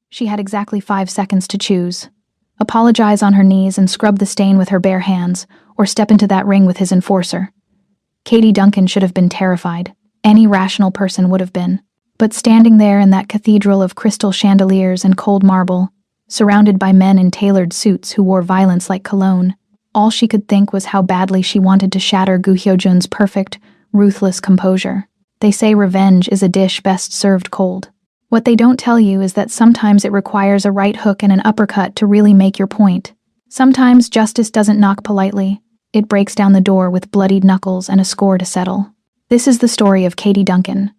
She had exactly 5 seconds to choose. Apologize on her knees and scrub the stain with her bare hands, or step into that ring with his enforcer. Katie Duncan should have been terrified. Any rational person would have been. But standing there in that cathedral of crystal chandeliers and cold marble, surrounded by men in tailored suits who wore violence like cologne, all she could think was how badly she wanted to shatter Gu Hyojun's perfect, ruthless composure. They say revenge is a dish best served cold. What they don't tell you is that sometimes it requires a right hook and an uppercut to really make your point. Sometimes justice doesn't knock politely. It breaks down the door with bloodied knuckles and a score to settle. This is the story of Katie Duncan,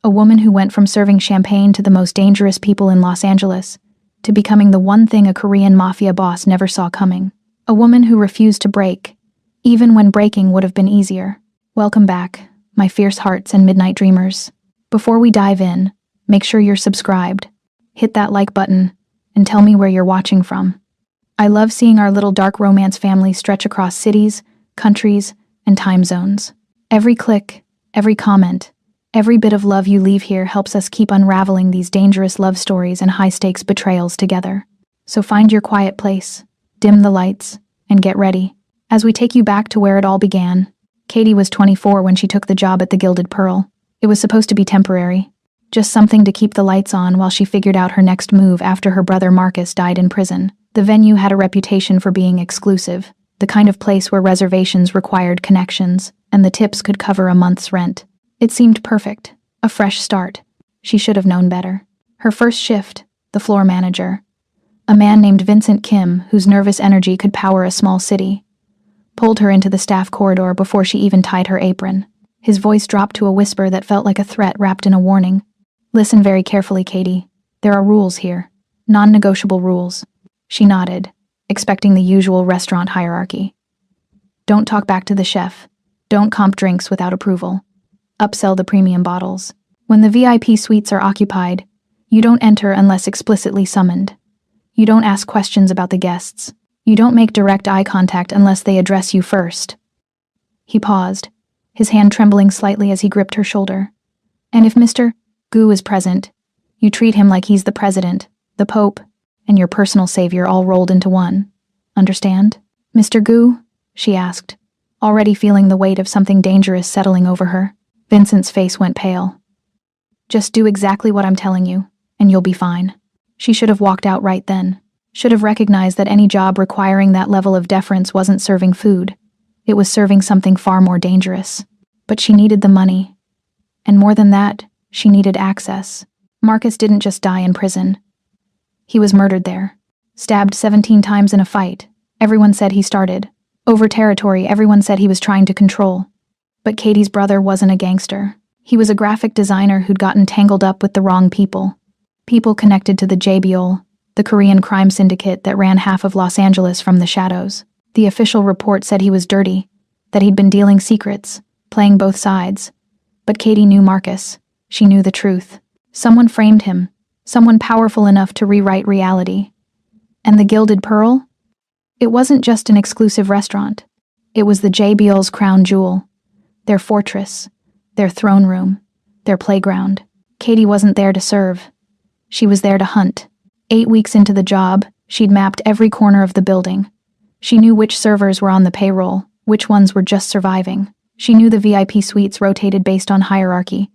a woman who went from serving champagne to the most dangerous people in Los Angeles to becoming the one thing a Korean mafia boss never saw coming. A woman who refused to break, even when breaking would have been easier. Welcome back, my fierce hearts and midnight dreamers. Before we dive in, make sure you're subscribed. Hit that like button and tell me where you're watching from. I love seeing our little dark romance family stretch across cities, countries, and time zones. Every click, every comment, every bit of love you leave here helps us keep unraveling these dangerous love stories and high-stakes betrayals together. So find your quiet place, dim the lights, and get ready. As we take you back to where it all began, Katie was 24 when she took the job at the Gilded Pearl. It was supposed to be temporary, just something to keep the lights on while she figured out her next move after her brother Marcus died in prison. The venue had a reputation for being exclusive, the kind of place where reservations required connections, and the tips could cover a month's rent. It seemed perfect, a fresh start. She should have known better. Her first shift, the floor manager, a man named Vincent Kim, whose nervous energy could power a small city, pulled her into the staff corridor before she even tied her apron. His voice dropped to a whisper that felt like a threat wrapped in a warning. Listen very carefully, Katie. There are rules here. Non-negotiable rules. She nodded, expecting the usual restaurant hierarchy. Don't talk back to the chef. Don't comp drinks without approval. Upsell the premium bottles. When the VIP suites are occupied, you don't enter unless explicitly summoned. You don't ask questions about the guests. You don't make direct eye contact unless they address you first. He paused, his hand trembling slightly as he gripped her shoulder. And if Mr. Gu is present, you treat him like he's the president, the pope, and your personal savior all rolled into one. Understand? Mr. Gu? She asked, already feeling the weight of something dangerous settling over her. Vincent's face went pale. Just do exactly what I'm telling you, and you'll be fine. She should have walked out right then. Should have recognized that any job requiring that level of deference wasn't serving food. It was serving something far more dangerous. But she needed the money. And more than that, she needed access. Marcus didn't just die in prison. He was murdered there. Stabbed 17 times in a fight. Everyone said he started. Over territory everyone said he was trying to control. But Katie's brother wasn't a gangster. He was a graphic designer who'd gotten tangled up with the wrong people. People connected to the JBOL, the Korean crime syndicate that ran half of Los Angeles from the shadows. The official report said he was dirty, that he'd been dealing secrets, playing both sides. But Katie knew Marcus. She knew the truth. Someone framed him, someone powerful enough to rewrite reality. And the Gilded Pearl? It wasn't just an exclusive restaurant. It was the JBOL's crown jewel, their fortress, their throne room, their playground. Katie wasn't there to serve. She was there to hunt. 8 weeks into the job, she'd mapped every corner of the building. She knew which servers were on the payroll, which ones were just surviving. She knew the VIP suites rotated based on hierarchy,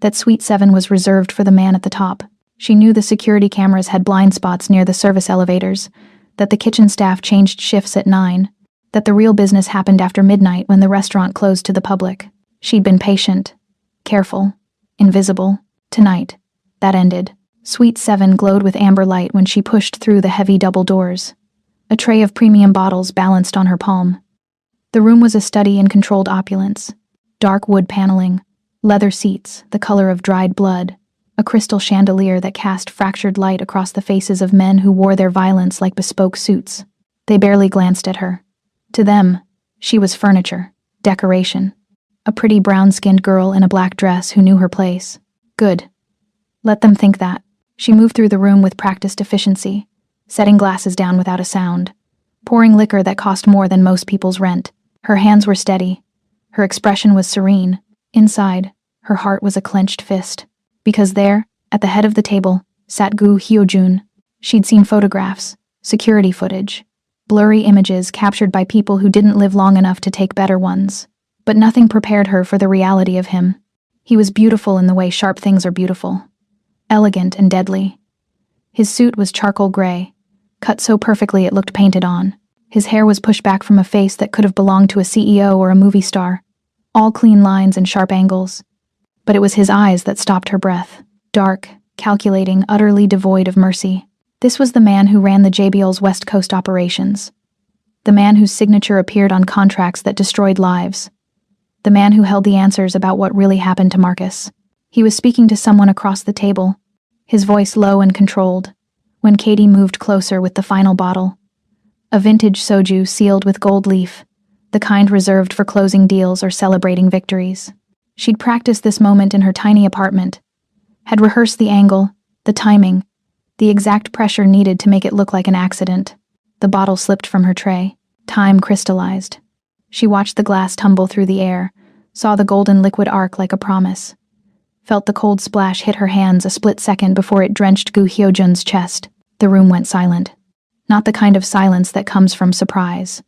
that Suite 7 was reserved for the man at the top. She knew the security cameras had blind spots near the service elevators, that the kitchen staff changed shifts at 9, that the real business happened after midnight when the restaurant closed to the public. She'd been patient, careful, invisible. Tonight, that ended. Suite 7 glowed with amber light when she pushed through the heavy double doors. A tray of premium bottles balanced on her palm. The room was a study in controlled opulence. Dark wood paneling, leather seats, the color of dried blood, a crystal chandelier that cast fractured light across the faces of men who wore their violence like bespoke suits. They barely glanced at her. To them, she was furniture, decoration. A pretty brown-skinned girl in a black dress who knew her place. Good. Let them think that. She moved through the room with practiced efficiency, setting glasses down without a sound, pouring liquor that cost more than most people's rent. Her hands were steady. Her expression was serene. Inside, her heart was a clenched fist. Because there, at the head of the table, sat Gu Hyojun, She'd seen photographs, security footage, blurry images captured by people who didn't live long enough to take better ones. But nothing prepared her for the reality of him. He was beautiful in the way sharp things are beautiful. Elegant and deadly. His suit was charcoal gray, cut so perfectly it looked painted on. His hair was pushed back from a face that could have belonged to a CEO or a movie star. All clean lines and sharp angles. But it was his eyes that stopped her breath. Dark, calculating, utterly devoid of mercy. This was the man who ran the JBL's West Coast operations. The man whose signature appeared on contracts that destroyed lives. The man who held the answers about what really happened to Marcus. He was speaking to someone across the table, his voice low and controlled, when Katie moved closer with the final bottle. A vintage soju sealed with gold leaf, the kind reserved for closing deals or celebrating victories. She'd practiced this moment in her tiny apartment, had rehearsed the angle, the timing, the exact pressure needed to make it look like an accident. The bottle slipped from her tray. Time crystallized. She watched the glass tumble through the air, saw the golden liquid arc like a promise. Felt the cold splash hit her hands a split second before it drenched Gu Hyojun's chest. The room went silent. Not the kind of silence that comes from surprise.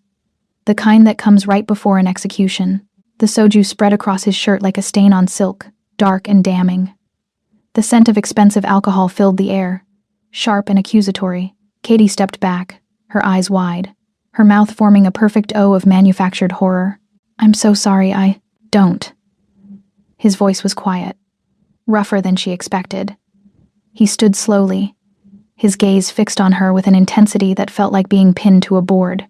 The kind that comes right before an execution. The soju spread across his shirt like a stain on silk, dark and damning. The scent of expensive alcohol filled the air, sharp and accusatory. Katie stepped back, her eyes wide, her mouth forming a perfect O of manufactured horror. "I'm so sorry, don't." His voice was quiet, rougher than she expected. He stood slowly, his gaze fixed on her with an intensity that felt like being pinned to a board.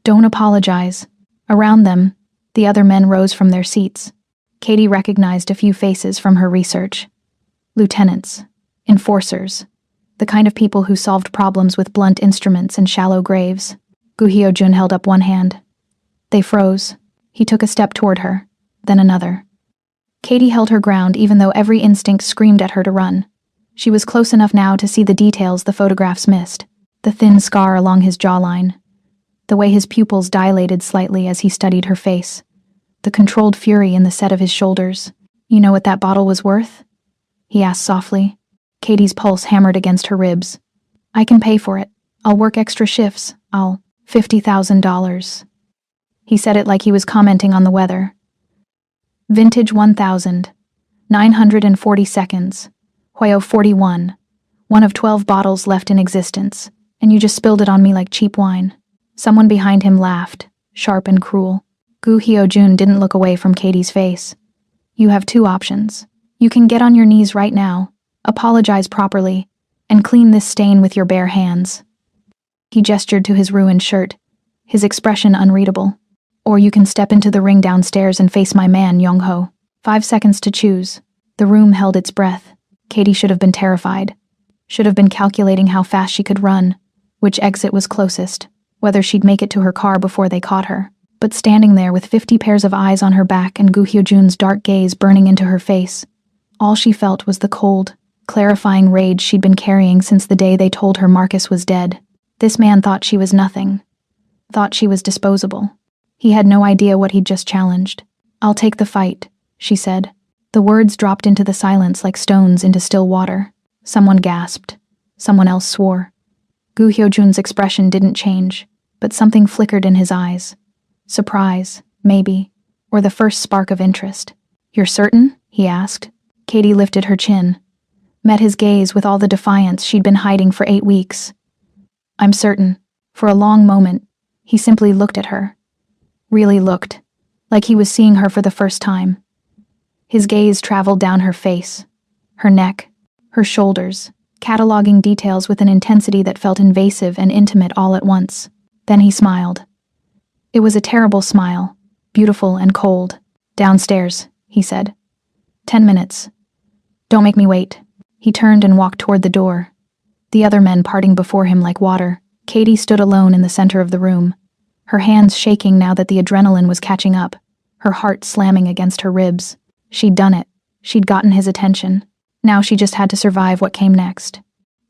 "Don't apologize." Around them, the other men rose from their seats. Katie recognized a few faces from her research. Lieutenants, enforcers, the kind of people who solved problems with blunt instruments and shallow graves. Gu Hyojun held up one hand. They froze. He took a step toward her, then another. Katie held her ground even though every instinct screamed at her to run. She was close enough now to see the details the photographs missed. The thin scar along his jawline. The way his pupils dilated slightly as he studied her face. The controlled fury in the set of his shoulders. "You know what that bottle was worth?" he asked softly. Katie's pulse hammered against her ribs. "I can pay for it. I'll work extra shifts. I'll $50,000. He said it like he was commenting on the weather. Vintage 1000. 940 seconds. Huayo 41. One of 12 bottles left in existence, and you just spilled it on me like cheap wine. Someone behind him laughed, sharp and cruel. Gu Hyojun didn't look away from Katie's face. "You have two options. You can get on your knees right now, apologize properly, and clean this stain with your bare hands." He gestured to his ruined shirt, his expression unreadable. "Or you can step into the ring downstairs and face my man, Yongho." 5 seconds to choose. The room held its breath. Katie should have been terrified. Should have been calculating how fast she could run, which exit was closest, whether she'd make it to her car before they caught her. But standing there with 50 pairs of eyes on her back and Gu Hyojun's dark gaze burning into her face, all she felt was the cold, clarifying rage she'd been carrying since the day they told her Marcus was dead. This man thought she was nothing. Thought she was disposable. He had no idea what he'd just challenged. "I'll take the fight," she said. The words dropped into the silence like stones into still water. Someone gasped. Someone else swore. Gu Hyojun's expression didn't change, but something flickered in his eyes. Surprise, maybe, or the first spark of interest. "You're certain?" he asked. Katie lifted her chin, met his gaze with all the defiance she'd been hiding for 8 weeks. "I'm certain." For a long moment, he simply looked at her. Really looked, like he was seeing her for the first time. His gaze traveled down her face, her neck, her shoulders, cataloging details with an intensity that felt invasive and intimate all at once. Then he smiled. It was a terrible smile, beautiful and cold. "Downstairs," he said. 10 minutes. Don't make me wait." He turned and walked toward the door, the other men parting before him like water. Katie stood alone in the center of the room, her hands shaking now that the adrenaline was catching up, her heart slamming against her ribs. She'd done it. She'd gotten his attention. Now she just had to survive what came next.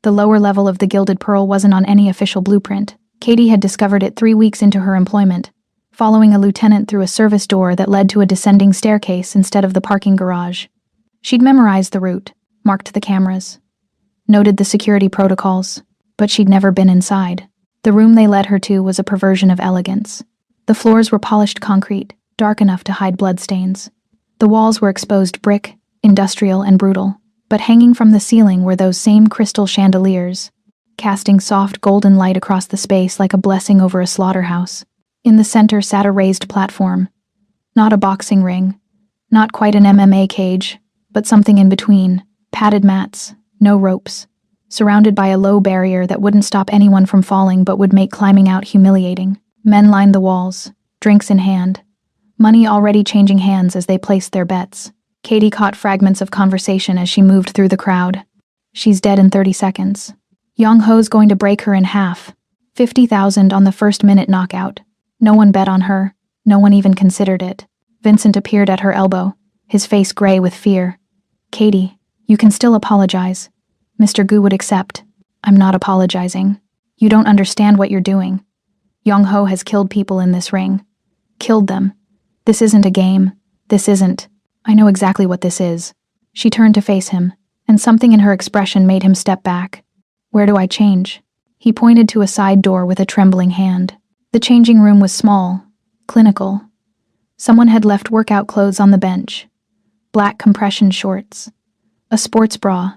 The lower level of the Gilded Pearl wasn't on any official blueprint. Katie had discovered it 3 weeks into her employment, following a lieutenant through a service door that led to a descending staircase instead of the parking garage. She'd memorized the route, marked the cameras, noted the security protocols. but she'd never been inside. The room they led her to was a perversion of elegance. The floors were polished concrete, dark enough to hide bloodstains. The walls were exposed brick, industrial and brutal, but hanging from the ceiling were those same crystal chandeliers, casting soft golden light across the space like a blessing over a slaughterhouse. In the center sat a raised platform. Not a boxing ring, not quite an MMA cage, but something in between. Padded mats, no ropes, surrounded by a low barrier that wouldn't stop anyone from falling but would make climbing out humiliating. Men lined the walls, drinks in hand, money already changing hands as they placed their bets. Katie caught fragments of conversation as she moved through the crowd. She's dead in 30 seconds. Young-ho's going to break her in half. 50,000 on the first minute knockout. No one bet on her. No one even considered it. Vincent appeared at her elbow, his face gray with fear. Katie, you can still apologize. Mr. Gu would accept. I'm not apologizing. You don't understand what you're doing. Young-ho has killed people in this ring. Killed them. This isn't a game. This isn't. I know exactly what this is. She turned to face him, and something in her expression made him step back. Where do I change? He pointed to a side door with a trembling hand. The changing room was small, clinical. Someone had left workout clothes on the bench. Black compression shorts. A sports bra.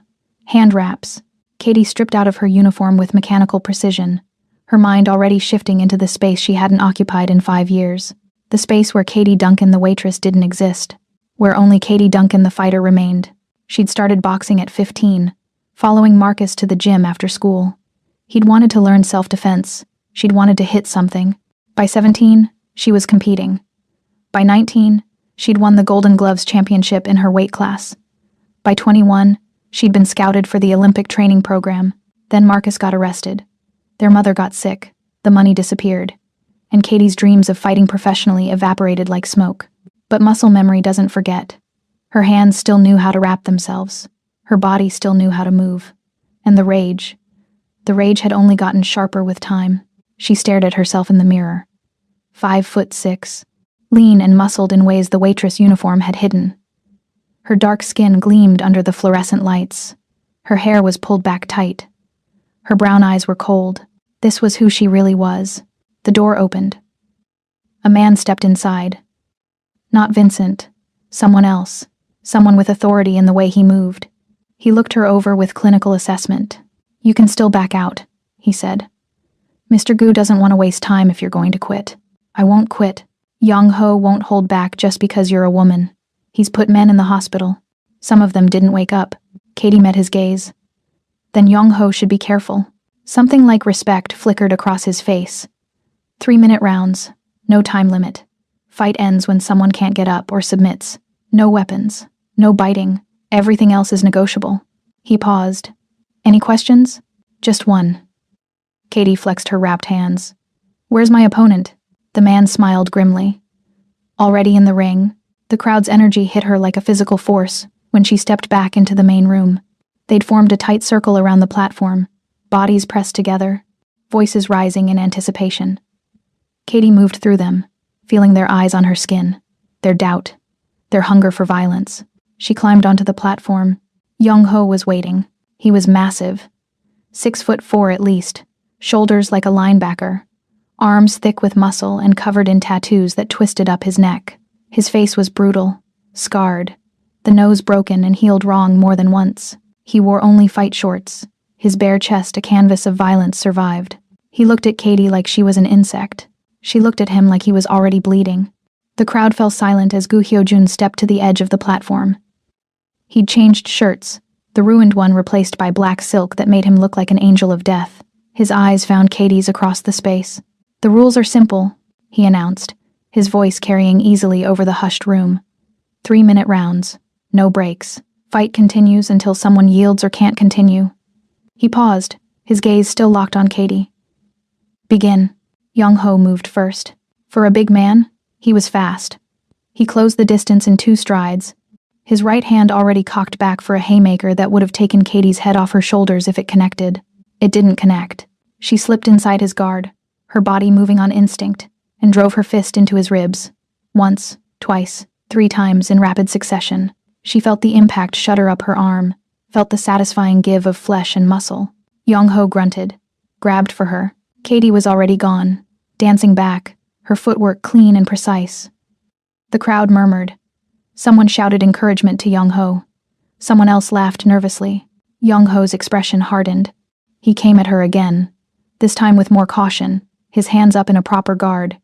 Hand wraps. Katie stripped out of her uniform with mechanical precision, her mind already shifting into the space she hadn't occupied in 5 years. The space where Katie Duncan the waitress didn't exist. Where only Katie Duncan the fighter remained. She'd started boxing at 15, following Marcus to the gym after school. He'd wanted to learn self-defense. She'd wanted to hit something. By 17, she was competing. By 19, she'd won the Golden Gloves championship in her weight class. By 21, she'd been scouted for the Olympic training program. Then Marcus got arrested. Their mother got sick. The money disappeared. And Katie's dreams of fighting professionally evaporated like smoke. But muscle memory doesn't forget. Her hands still knew how to wrap themselves. Her body still knew how to move. And the rage had only gotten sharper with time. She stared at herself in the mirror. 5'6", lean and muscled in ways the waitress uniform had hidden. Her dark skin gleamed under the fluorescent lights. Her hair was pulled back tight. Her brown eyes were cold. This was who she really was. The door opened. A man stepped inside. Not Vincent. Someone else. Someone with authority in the way he moved. He looked her over with clinical assessment. You can still back out, he said. Mr. Gu doesn't want to waste time if you're going to quit. I won't quit. Young-ho won't hold back just because you're a woman. He's put men in the hospital. Some of them didn't wake up. Katie met his gaze. Then Young-ho should be careful. Something like respect flickered across his face. 3-minute rounds. No time limit. Fight ends when someone can't get up or submits. No weapons. No biting. Everything else is negotiable. He paused. Any questions? Just one. Katie flexed her wrapped hands. Where's my opponent? The man smiled grimly. Already in the ring, the crowd's energy hit her like a physical force when she stepped back into the main room. They'd formed a tight circle around the platform, bodies pressed together, voices rising in anticipation. Katie moved through them, feeling their eyes on her skin, their doubt, their hunger for violence. She climbed onto the platform. Young-ho was waiting. He was massive. 6'4" at least, shoulders like a linebacker, arms thick with muscle and covered in tattoos that twisted up his neck. His face was brutal, scarred, the nose broken and healed wrong more than once. He wore only fight shorts. His bare chest, a canvas of violence, survived. He looked at Katie like she was an insect. She looked at him like he was already bleeding. The crowd fell silent as Gu Hyojun stepped to the edge of the platform. He'd changed shirts, the ruined one replaced by black silk that made him look like an angel of death. His eyes found Katie's across the space. The rules are simple, he announced, his voice carrying easily over the hushed room. 3-minute rounds. No breaks. Fight continues until someone yields or can't continue. He paused, his gaze still locked on Katie. Begin. Young-ho moved first. For a big man, he was fast. He closed the distance in 2 strides, his right hand already cocked back for a haymaker that would have taken Katie's head off her shoulders if it connected. It didn't connect. She slipped inside his guard, her body moving on instinct, and drove her fist into his ribs. Once, twice, 3 times in rapid succession. She felt the impact shudder up her arm, felt the satisfying give of flesh and muscle. Young-ho grunted, grabbed for her. Katie was already gone, dancing back, her footwork clean and precise. The crowd murmured. Someone shouted encouragement to Young-ho. Someone else laughed nervously. Young-ho's expression hardened. He came at her again, this time with more caution, his hands up in a proper guard.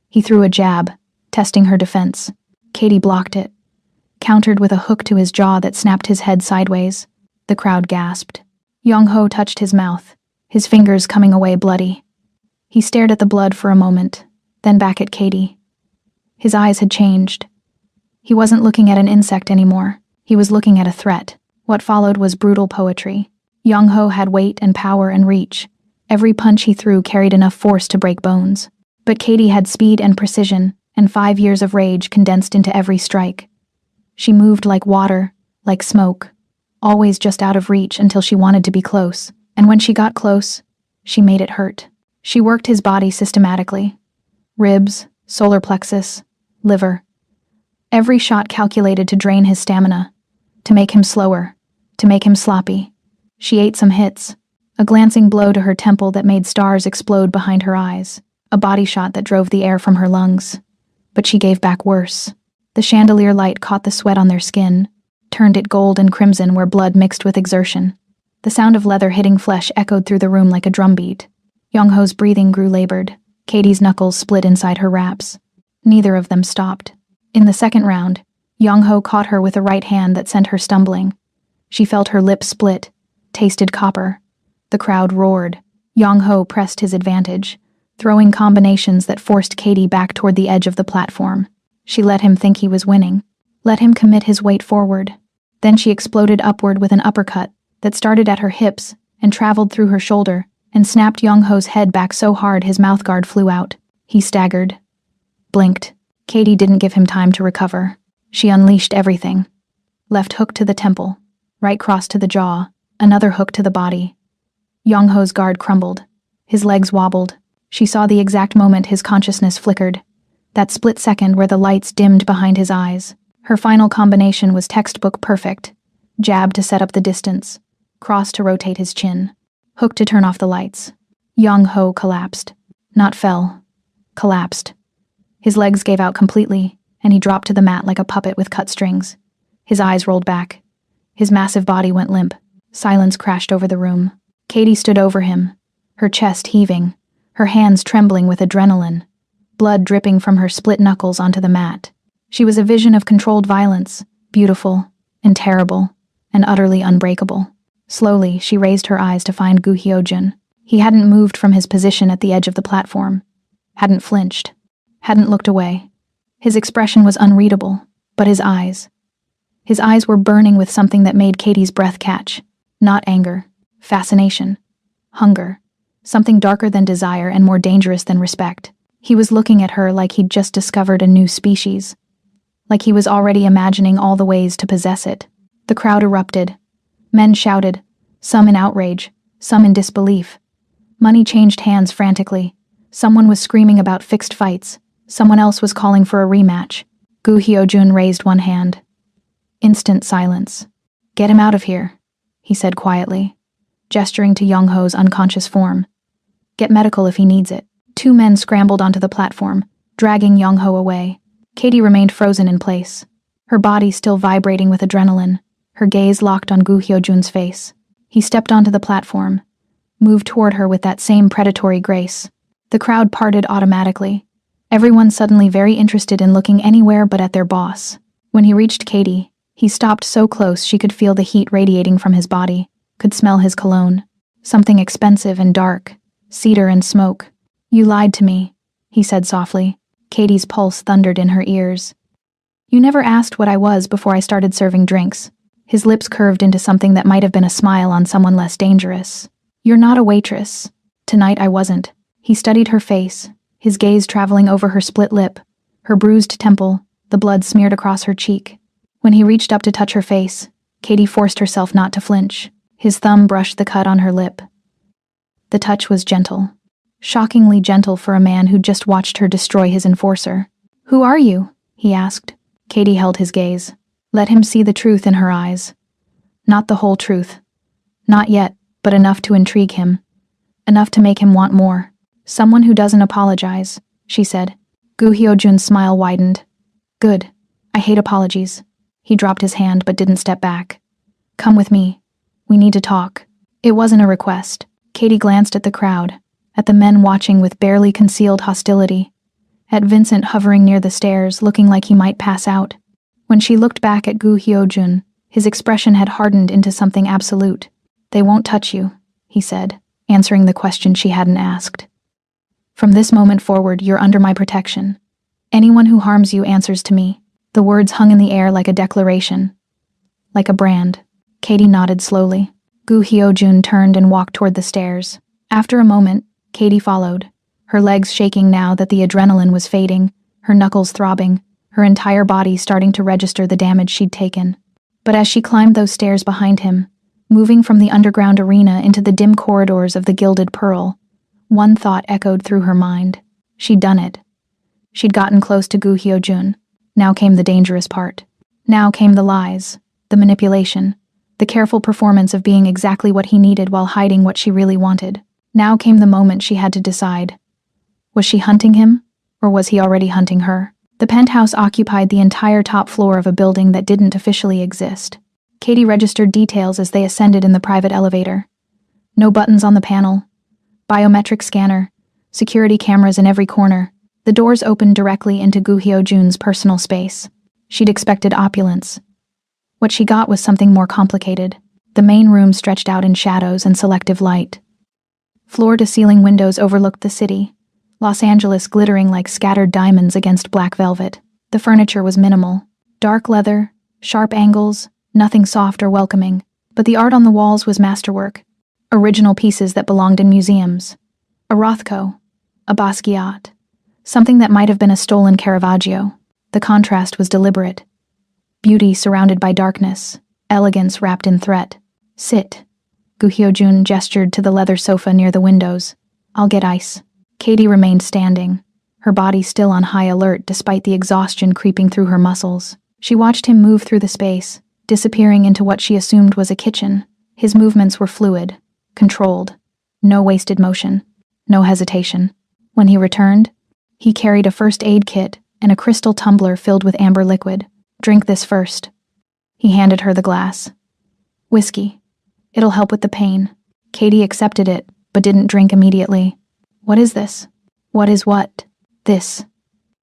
He threw a jab, testing her defense. Katie blocked it, countered with a hook to his jaw that snapped his head sideways. The crowd gasped. Young-ho touched his mouth, his fingers coming away bloody. He stared at the blood for a moment, then back at Katie. His eyes had changed. He wasn't looking at an insect anymore. He was looking at a threat. What followed was brutal poetry. Young-ho had weight and power and reach. Every punch he threw carried enough force to break bones. But Katie had speed and precision, and 5 years of rage condensed into every strike. She moved like water, like smoke, always just out of reach until she wanted to be close. And when she got close, she made it hurt. She worked his body systematically. Ribs, solar plexus, liver. Every shot calculated to drain his stamina, to make him slower, to make him sloppy. She ate some hits, a glancing blow to her temple that made stars explode behind her eyes, a body shot that drove the air from her lungs. But she gave back worse. The chandelier light caught the sweat on their skin, turned it gold and crimson where blood mixed with exertion. The sound of leather hitting flesh echoed through the room like a drumbeat. Young-ho's breathing grew labored. Katie's knuckles split inside her wraps. Neither of them stopped. In the second round, Young-ho caught her with a right hand that sent her stumbling. She felt her lips split, tasted copper. The crowd roared. Young-ho pressed his advantage, throwing combinations that forced Katie back toward the edge of the platform. She let him think he was winning, let him commit his weight forward. Then she exploded upward with an uppercut that started at her hips and traveled through her shoulder and snapped Young-ho's head back so hard his mouthguard flew out. He staggered, blinked. Katie didn't give him time to recover. She unleashed everything. Left hook to the temple, right cross to the jaw, another hook to the body. Young-ho's guard crumbled. His legs wobbled. She saw the exact moment his consciousness flickered. That split second where the lights dimmed behind his eyes. Her final combination was textbook perfect. Jab to set up the distance, cross to rotate his chin, hook to turn off the lights. Young-ho collapsed. Not fell. Collapsed. His legs gave out completely, and he dropped to the mat like a puppet with cut strings. His eyes rolled back. His massive body went limp. Silence crashed over the room. Katie stood over him, her chest heaving, her hands trembling with adrenaline, blood dripping from her split knuckles onto the mat. She was a vision of controlled violence, beautiful and terrible and utterly unbreakable. Slowly, she raised her eyes to find Gu Hyojun. He hadn't moved from his position at the edge of the platform, hadn't flinched, hadn't looked away. His expression was unreadable, but his eyes were burning with something that made Katie's breath catch. Not anger, fascination, hunger, something darker than desire and more dangerous than respect. He was looking at her like he'd just discovered a new species, like he was already imagining all the ways to possess it. The crowd erupted. Men shouted, some in outrage, some in disbelief. Money changed hands frantically. Someone was screaming about fixed fights. Someone else was calling for a rematch. Gu Hyojun raised one hand. Instant silence. Get him out of here, he said quietly, gesturing to Young-ho's unconscious form. Get medical if he needs it. 2 men scrambled onto the platform, dragging Young-ho away. Katie remained frozen in place, her body still vibrating with adrenaline, her gaze locked on Gu Hyojun's face. He stepped onto the platform, moved toward her with that same predatory grace. The crowd parted automatically, everyone suddenly very interested in looking anywhere but at their boss. When he reached Katie, he stopped so close she could feel the heat radiating from his body, could smell his cologne. Something expensive and dark, cedar and smoke. You lied to me, he said softly. Katie's pulse thundered in her ears. You never asked what I was before I started serving drinks. His lips curved into something that might have been a smile on someone less dangerous. You're not a waitress. Tonight I wasn't. He studied her face, his gaze traveling over her split lip, her bruised temple, the blood smeared across her cheek. When he reached up to touch her face, Katie forced herself not to flinch. His thumb brushed the cut on her lip. The touch was gentle. Shockingly gentle for a man who'd just watched her destroy his enforcer. Who are you? He asked. Katie held his gaze. Let him see the truth in her eyes. Not the whole truth. Not yet, but enough to intrigue him. enough to make him want more. Someone who doesn't apologize, she said. Gu Hyojun's smile widened. Good. I hate apologies. He dropped his hand but didn't step back. Come with me. We need to talk. It wasn't a request. Katie glanced at the crowd, at the men watching with barely concealed hostility, at Vincent hovering near the stairs, looking like he might pass out. When she looked back at Gu Hyojun, his expression had hardened into something absolute. They won't touch you, he said, answering the question she hadn't asked. From this moment forward, you're under my protection. Anyone who harms you answers to me. The words hung in the air like a declaration. Like a brand. Katie nodded slowly. Gu Hyojun turned and walked toward the stairs. After a moment, Katie followed, her legs shaking now that the adrenaline was fading, her knuckles throbbing, her entire body starting to register the damage she'd taken. But as she climbed those stairs behind him, moving from the underground arena into the dim corridors of the Gilded Pearl, one thought echoed through her mind. She'd done it. She'd gotten close to Gu Hyojun. Now came the dangerous part. Now came the lies, the manipulation, the careful performance of being exactly what he needed while hiding what she really wanted. Now came the moment she had to decide. Was she hunting him, or was he already hunting her? The penthouse occupied the entire top floor of a building that didn't officially exist. Katie registered details as they ascended in the private elevator. No buttons on the panel. Biometric scanner. Security cameras in every corner. The doors opened directly into Gu Hyojun's personal space. She'd expected opulence. What she got was something more complicated. The main room stretched out in shadows and selective light. Floor-to-ceiling windows overlooked the city, Los Angeles glittering like scattered diamonds against black velvet. The furniture was minimal. Dark leather, sharp angles, nothing soft or welcoming. But the art on the walls was masterwork. Original pieces that belonged in museums. A Rothko, a Basquiat. Something that might have been a stolen Caravaggio. The contrast was deliberate. Beauty surrounded by darkness, elegance wrapped in threat. Sit. Gu Hyojun gestured to the leather sofa near the windows. I'll get ice. Katie remained standing, her body still on high alert despite the exhaustion creeping through her muscles. She watched him move through the space, disappearing into what she assumed was a kitchen. His movements were fluid, controlled. No wasted motion, no hesitation. When he returned, he carried a first aid kit and a crystal tumbler filled with amber liquid. Drink this first. He handed her the glass. Whiskey. It'll help with the pain. Katie accepted it, but didn't drink immediately. What is this? What is what? This.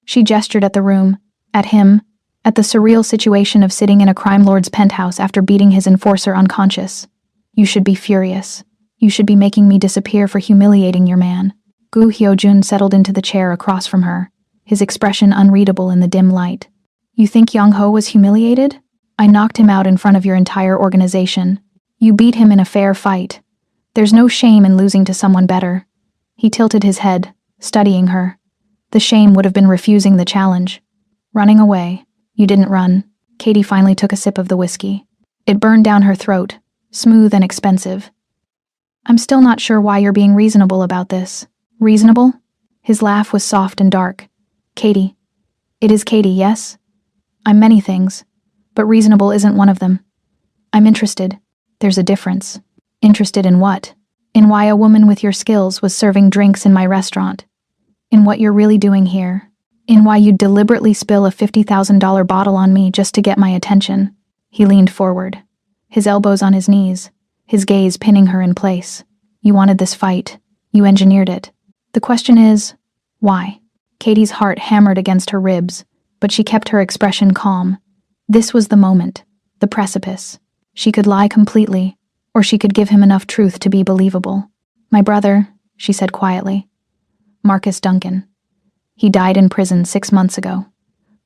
She gestured at the room, at him, at the surreal situation of sitting in a crime lord's penthouse after beating his enforcer unconscious. You should be furious. You should be making me disappear for humiliating your man. Gu Hyojun settled into the chair across from her, his expression unreadable in the dim light. You think Young-ho was humiliated? I knocked him out in front of your entire organization. You beat him in a fair fight. There's no shame in losing to someone better. He tilted his head, studying her. The shame would have been refusing the challenge. Running away. You didn't run. Katie finally took a sip of the whiskey. It burned down her throat, smooth and expensive. I'm still not sure why you're being reasonable about this. Reasonable? His laugh was soft and dark. Katie. It is Katie, yes? I'm many things, but reasonable isn't one of them. I'm interested. There's a difference. Interested in what? In why a woman with your skills was serving drinks in my restaurant. In what you're really doing here. In why you'd deliberately spill a $50,000 bottle on me just to get my attention. He leaned forward, his elbows on his knees, his gaze pinning her in place. You wanted this fight. You engineered it. The question is, why? Katie's heart hammered against her ribs, but she kept her expression calm. This was the moment, the precipice. She could lie completely, or she could give him enough truth to be believable. My brother, she said quietly. Marcus Duncan. He died in prison 6 months ago.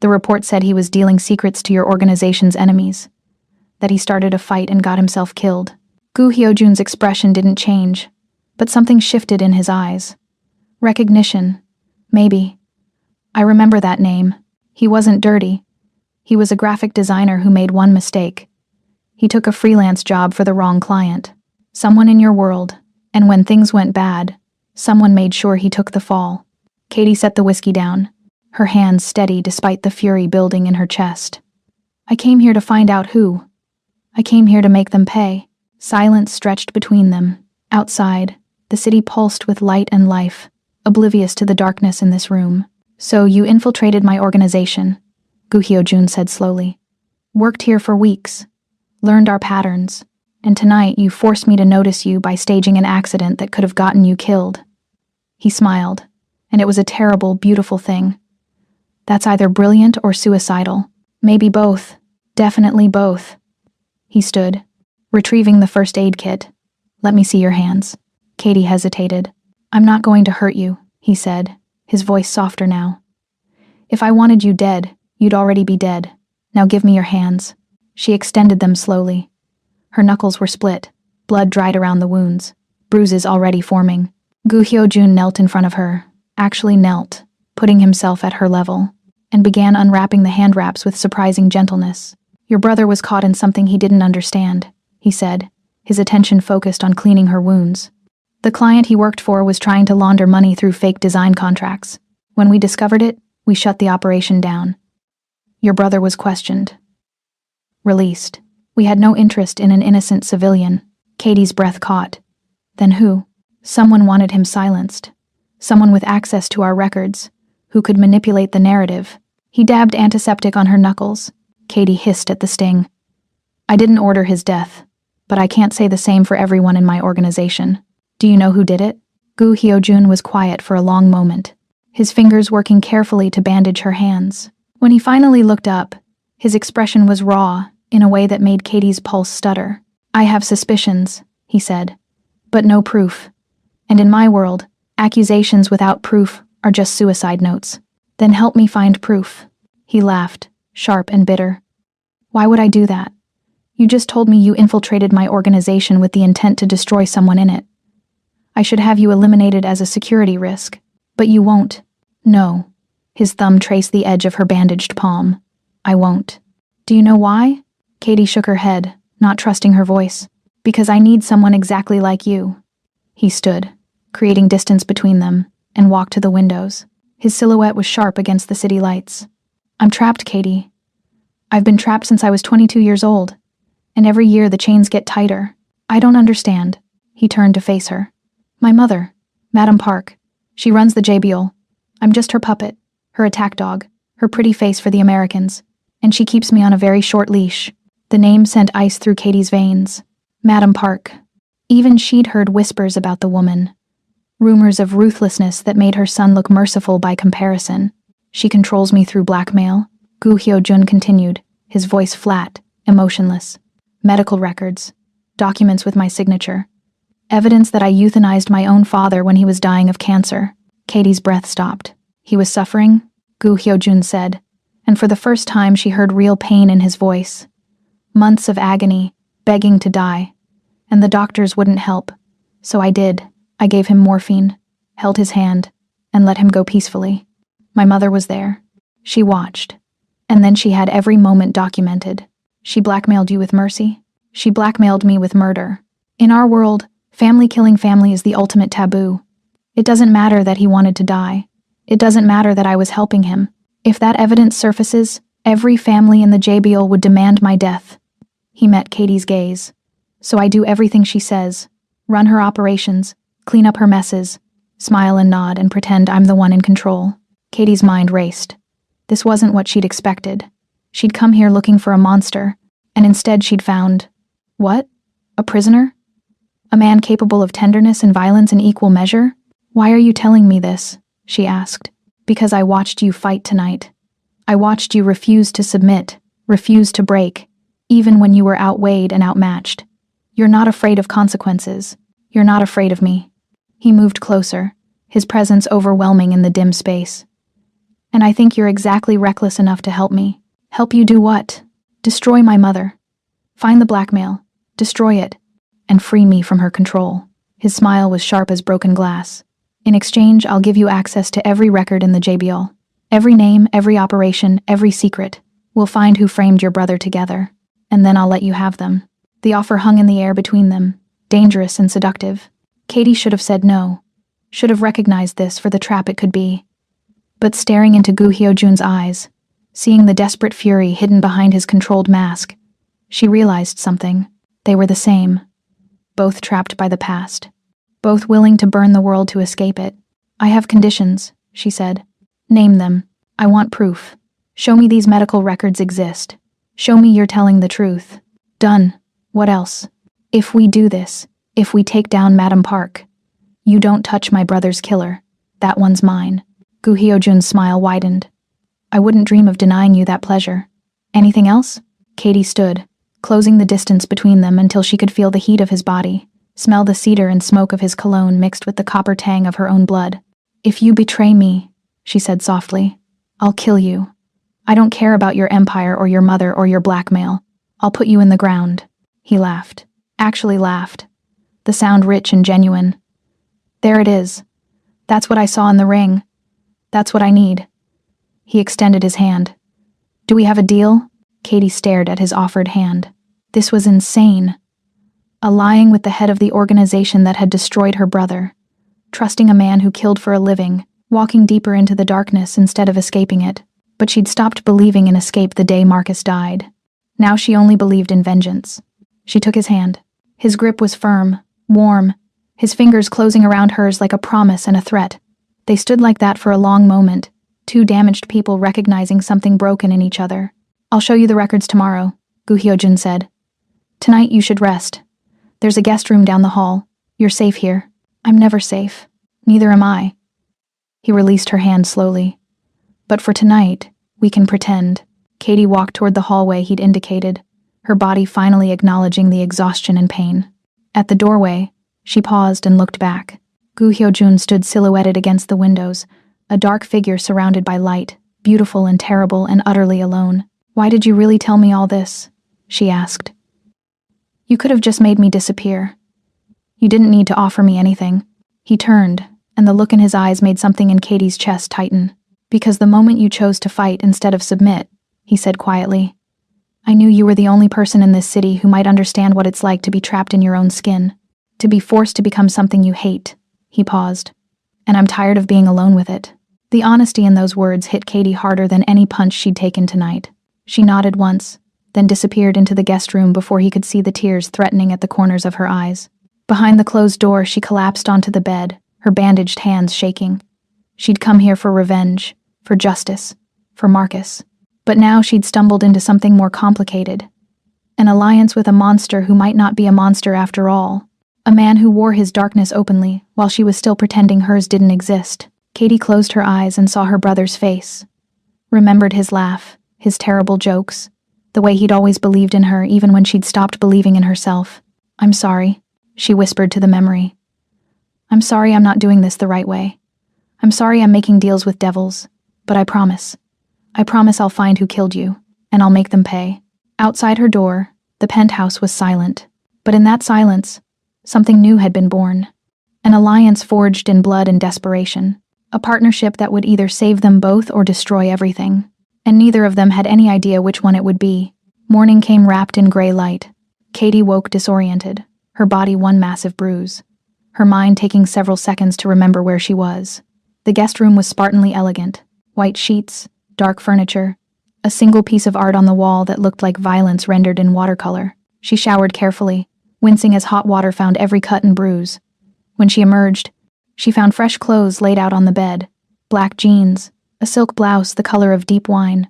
The report said he was dealing secrets to your organization's enemies. That he started a fight and got himself killed. Gu Hyojun's expression didn't change, but something shifted in his eyes. Recognition. Maybe. I remember that name. He wasn't dirty. He was a graphic designer who made one mistake. He took a freelance job for the wrong client. Someone in your world, and when things went bad, someone made sure he took the fall. Katie set the whiskey down, her hands steady despite the fury building in her chest. I came here to find out who. I came here to make them pay. Silence stretched between them. Outside, The city pulsed with light and life, oblivious to the darkness in this room. "So you infiltrated my organization," Gu Hyojun said slowly. "Worked here for weeks, learned our patterns, and tonight you forced me to notice you by staging an accident that could have gotten you killed." He smiled, and it was a terrible, beautiful thing. "That's either brilliant or suicidal. Maybe both. Definitely both." He stood, retrieving the first aid kit. "Let me see your hands." Katie hesitated. "I'm not going to hurt you," he said, his voice softer now. "If I wanted you dead, you'd already be dead. Now give me your hands." She extended them slowly. Her knuckles were split, blood dried around the wounds, bruises already forming. Gu Hyojun knelt in front of her, actually knelt, putting himself at her level, and began unwrapping the hand wraps with surprising gentleness. "Your brother was caught in something he didn't understand," he said, his attention focused on cleaning her wounds. "The client he worked for was trying to launder money through fake design contracts. When we discovered it, we shut the operation down. Your brother was questioned. Released. We had no interest in an innocent civilian." Katie's breath caught. "Then who?" "Someone wanted him silenced. Someone with access to our records, who could manipulate the narrative." He dabbed antiseptic on her knuckles. Katie hissed at the sting. "I didn't order his death, but I can't say the same for everyone in my organization. Do you know who did it?" Gu Hyojun was quiet for a long moment, his fingers working carefully to bandage her hands. When he finally looked up, his expression was raw, in a way that made Katie's pulse stutter. "I have suspicions," he said, "but no proof. And in my world, accusations without proof are just suicide notes." "Then help me find proof." He laughed, sharp and bitter. "Why would I do that? You just told me you infiltrated my organization with the intent to destroy someone in it. I should have you eliminated as a security risk, but you won't." "No." His thumb traced the edge of her bandaged palm. "I won't." "Do you know why?" Katie shook her head, not trusting her voice. "Because I need someone exactly like you." He stood, creating distance between them, and walked to the windows. His silhouette was sharp against the city lights. "I'm trapped, Katie. I've been trapped since I was 22 years old, and every year the chains get tighter. I don't understand." He turned to face her. "My mother, Madame Park. She runs the JBL. I'm just her puppet, her attack dog, her pretty face for the Americans, and she keeps me on a very short leash." The name sent ice through Katie's veins. Madame Park. Even she'd heard whispers about the woman, rumors of ruthlessness that made her son look merciful by comparison. "She controls me through blackmail," Gu Hyojun continued, his voice flat, emotionless. "Medical records, documents with my signature, evidence that I euthanized my own father when he was dying of cancer." Katie's breath stopped. "He was suffering?" Gu Hyojun said, and for the first time she heard real pain in his voice. Months of agony, begging to die, and the doctors wouldn't help. So I did. I gave him morphine, held his hand, and let him go peacefully. My mother was there. She watched. And then she had every moment documented. She blackmailed you with mercy. She blackmailed me with murder. In our world, family killing family is the ultimate taboo. It doesn't matter that he wanted to die. It doesn't matter that I was helping him. If that evidence surfaces, every family in the JBL would demand my death. He met Katie's gaze. "So I do everything she says. Run her operations, clean up her messes, smile and nod and pretend I'm the one in control." Katie's mind raced. This wasn't what she'd expected. She'd come here looking for a monster, and instead she'd found... what? A prisoner? A man capable of tenderness and violence in equal measure? "Why are you telling me this?" she asked. "Because I watched you fight tonight. I watched you refuse to submit, refuse to break, even when you were outweighed and outmatched. You're not afraid of consequences. You're not afraid of me." He moved closer, his presence overwhelming in the dim space. "And I think you're exactly reckless enough to help me." "Help you do what?" "Destroy my mother. Find the blackmail, destroy it, and free me from her control." His smile was sharp as broken glass. "In exchange, I'll give you access to every record in the JBL. Every name, every operation, every secret. We'll find who framed your brother together, and then I'll let you have them." The offer hung in the air between them, dangerous and seductive. Katie should have said no, should have recognized this for the trap it could be. But staring into Gu Hyojun's eyes, seeing the desperate fury hidden behind his controlled mask, she realized something. They were the same, both trapped by the past, both willing to burn the world to escape it. "I have conditions," she said. "Name them. I want proof. Show me these medical records exist. Show me you're telling the truth." "Done. What else?" "If we do this, if we take down Madam Park, you don't touch my brother's killer. That one's mine." Gu Hyojun's smile widened. "I wouldn't dream of denying you that pleasure. Anything else?" Katie stood, closing the distance between them until she could feel the heat of his body, smell the cedar and smoke of his cologne mixed with the copper tang of her own blood. "If you betray me," she said softly, "I'll kill you. I don't care about your empire or your mother or your blackmail. I'll put you in the ground." He laughed. Actually laughed. The sound rich and genuine. "There it is. That's what I saw in the ring. That's what I need." He extended his hand. "Do we have a deal?" Katie stared at his offered hand. This was insane. Allying with the head of the organization that had destroyed her brother. Trusting a man who killed for a living, walking deeper into the darkness instead of escaping it. But she'd stopped believing in escape the day Marcus died. Now she only believed in vengeance. She took his hand. His grip was firm, warm, his fingers closing around hers like a promise and a threat. They stood like that for a long moment, two damaged people recognizing something broken in each other. "I'll show you the records tomorrow," Gu Hyojun said. "Tonight you should rest. There's a guest room down the hall. You're safe here." "I'm never safe. Neither am I." He released her hand slowly. "But for tonight, we can pretend." Katie walked toward the hallway he'd indicated, her body finally acknowledging the exhaustion and pain. At the doorway, she paused and looked back. Gu Hyojun stood silhouetted against the windows, a dark figure surrounded by light, beautiful and terrible and utterly alone. "Why did you really tell me all this?" she asked. "You could have just made me disappear. You didn't need to offer me anything." He turned, and the look in his eyes made something in Katie's chest tighten. "Because the moment you chose to fight instead of submit," he said quietly, "I knew you were the only person in this city who might understand what it's like to be trapped in your own skin, to be forced to become something you hate." He paused. "And I'm tired of being alone with it." The honesty in those words hit Katie harder than any punch she'd taken tonight. She nodded once, then disappeared into the guest room before he could see the tears threatening at the corners of her eyes. Behind the closed door, she collapsed onto the bed, her bandaged hands shaking. She'd come here for revenge, for justice, for Marcus. But now she'd stumbled into something more complicated. An alliance with a monster who might not be a monster after all. A man who wore his darkness openly, while she was still pretending hers didn't exist. Katie closed her eyes and saw her brother's face. Remembered his laugh, his terrible jokes, the way he'd always believed in her even when she'd stopped believing in herself. "I'm sorry," she whispered to the memory. "I'm sorry I'm not doing this the right way. I'm sorry I'm making deals with devils, but I promise I'll find who killed you, and I'll make them pay." Outside her door, the penthouse was silent. But in that silence, something new had been born. An alliance forged in blood and desperation. A partnership that would either save them both or destroy everything. And neither of them had any idea which one it would be. Morning came wrapped in gray light. Katie woke disoriented, her body one massive bruise. Her mind taking several seconds to remember where she was. The guest room was Spartanly elegant. White sheets, dark furniture, a single piece of art on the wall that looked like violence rendered in watercolor. She showered carefully, wincing as hot water found every cut and bruise. When she emerged, she found fresh clothes laid out on the bed. Black jeans, a silk blouse the color of deep wine.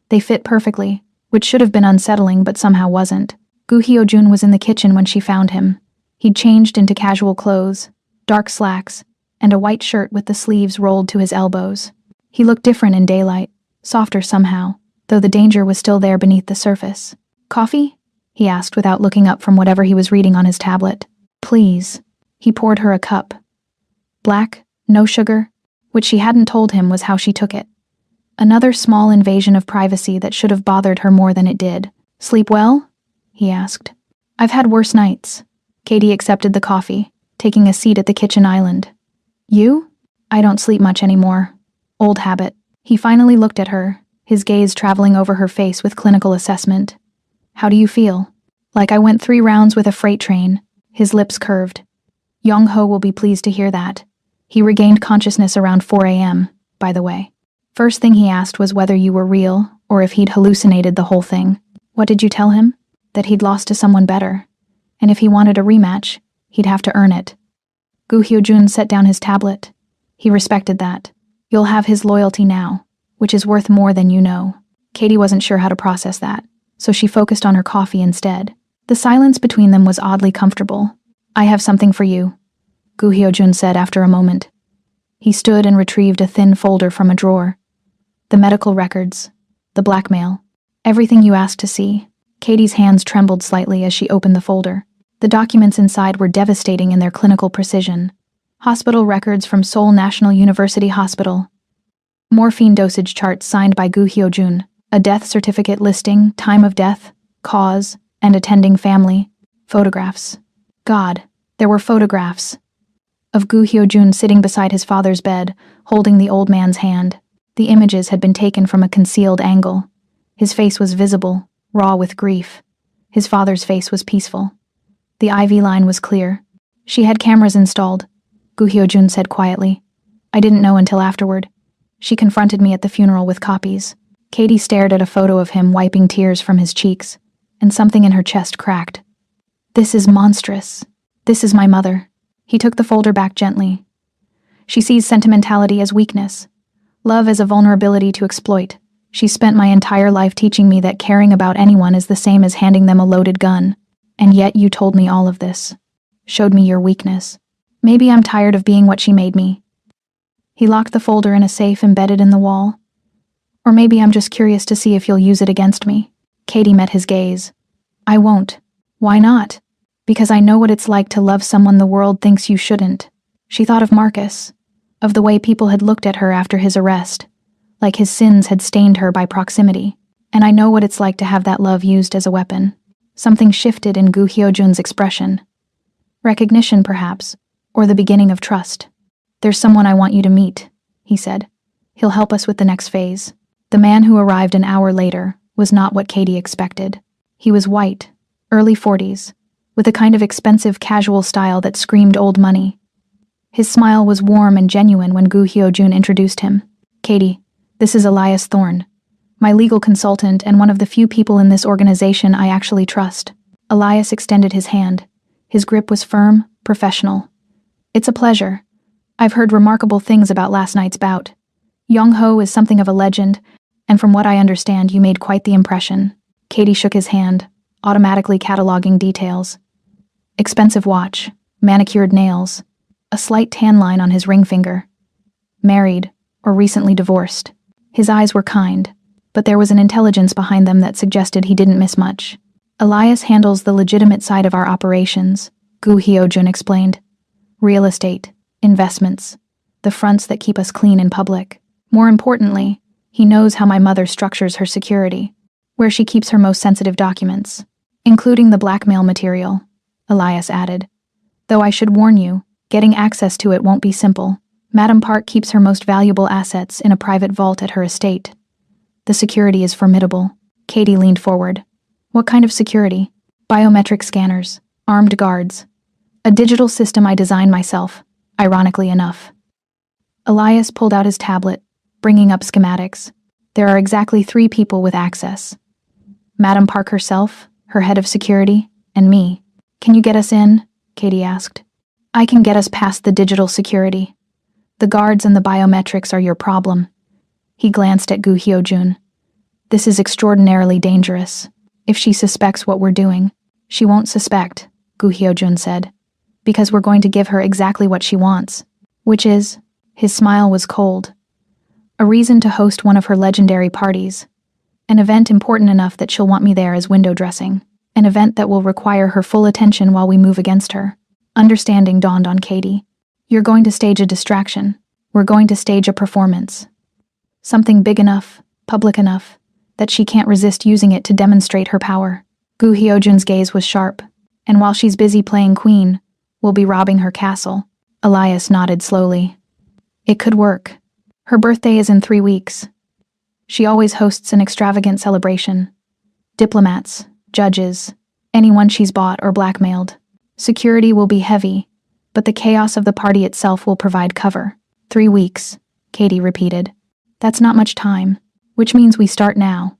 They fit perfectly, which should have been unsettling but somehow wasn't. Gu Hyojun was in the kitchen when she found him. He'd changed into casual clothes, dark slacks, and a white shirt with the sleeves rolled to his elbows. He looked different in daylight, softer somehow, though the danger was still there beneath the surface. "Coffee?" he asked without looking up from whatever he was reading on his tablet. "Please." He poured her a cup. Black, no sugar, which she hadn't told him was how she took it. Another small invasion of privacy that should have bothered her more than it did. "Sleep well?" he asked. "I've had worse nights." Katie accepted the coffee, taking a seat at the kitchen island. "You?" "I don't sleep much anymore. Old habit." He finally looked at her, his gaze traveling over her face with clinical assessment. "How do you feel?" "Like I went 3 rounds with a freight train." His lips curved. Young-ho will be pleased to hear that. He regained consciousness around 4 a.m., by the way. First thing he asked was whether you were real, or if he'd hallucinated the whole thing. "What did you tell him?" "That he'd lost to someone better. And if he wanted a rematch, he'd have to earn it." Gu Hyojun set down his tablet. He respected that. You'll have his loyalty now, which is worth more than you know. Katie wasn't sure how to process that, so she focused on her coffee instead. The silence between them was oddly comfortable. I have something for you, Gu Hyojun said after a moment. He stood and retrieved a thin folder from a drawer. The medical records, the blackmail, everything you asked to see. Katie's hands trembled slightly as she opened the folder. The documents inside were devastating in their clinical precision. Hospital records from Seoul National University Hospital. Morphine dosage charts signed by Gu Hyojun. A death certificate listing time of death, cause, and attending family. Photographs. God, there were photographs of Gu Hyojun sitting beside his father's bed, holding the old man's hand. The images had been taken from a concealed angle. His face was visible, raw with grief. His father's face was peaceful. The IV line was clear. She had cameras installed, Gu Hyojun said quietly. I didn't know until afterward. She confronted me at the funeral with copies. Katie stared at a photo of him wiping tears from his cheeks, and something in her chest cracked. This is monstrous. This is my mother. He took the folder back gently. She sees sentimentality as weakness, love as a vulnerability to exploit. She spent my entire life teaching me that caring about anyone is the same as handing them a loaded gun. And yet you told me all of this. Showed me your weakness. Maybe I'm tired of being what she made me. He locked the folder in a safe embedded in the wall. Or maybe I'm just curious to see if you'll use it against me. Katie met his gaze. I won't. Why not? Because I know what it's like to love someone the world thinks you shouldn't. She thought of Marcus, of the way people had looked at her after his arrest, like his sins had stained her by proximity. And I know what it's like to have that love used as a weapon. Something shifted in Gu Hyojun's expression. Recognition, perhaps, or the beginning of trust. There's someone I want you to meet, he said. He'll help us with the next phase. The man who arrived an hour later was not what Katie expected. He was white, early 40s, with a kind of expensive casual style that screamed old money. His smile was warm and genuine when Gu Hyojun introduced him. Katie, this is Elias Thorne, my legal consultant and one of the few people in this organization I actually trust. Elias extended his hand. His grip was firm, professional. It's a pleasure. I've heard remarkable things about last night's bout. Young-ho is something of a legend, and from what I understand, you made quite the impression. Katie shook his hand, automatically cataloging details. Expensive watch, manicured nails, a slight tan line on his ring finger. Married, or recently divorced. His eyes were kind, but there was an intelligence behind them that suggested he didn't miss much. Elias handles the legitimate side of our operations, Gu Hyojun explained. Real estate, investments, the fronts that keep us clean in public. More importantly, he knows how my mother structures her security, where she keeps her most sensitive documents, including the blackmail material, Elias added. Though I should warn you, getting access to it won't be simple. Madam Park keeps her most valuable assets in a private vault at her estate. The security is formidable. Katie leaned forward. What kind of security? Biometric scanners, armed guards. A digital system I designed myself, ironically enough. Elias pulled out his tablet, bringing up schematics. There are exactly 3 people with access. Madam Park herself, her head of security, and me. Can you get us in? Katie asked. I can get us past the digital security. The guards and the biometrics are your problem. He glanced at Gu Hyojun. This is extraordinarily dangerous. If she suspects what we're doing, she won't suspect, Gu Hyojun said, because we're going to give her exactly what she wants, which is, his smile was cold, a reason to host one of her legendary parties, an event important enough that she'll want me there as window dressing, an event that will require her full attention while we move against her. Understanding dawned on Katie. You're going to stage a distraction. We're going to stage a performance. Something big enough, public enough, that she can't resist using it to demonstrate her power. Gu Hyojun's gaze was sharp, and while she's busy playing queen, we'll be robbing her castle. Elias nodded slowly. It could work. Her birthday is in 3 weeks. She always hosts an extravagant celebration. Diplomats, judges, anyone she's bought or blackmailed. Security will be heavy, but the chaos of the party itself will provide cover. 3 weeks, Katie repeated. That's not much time, which means we start now.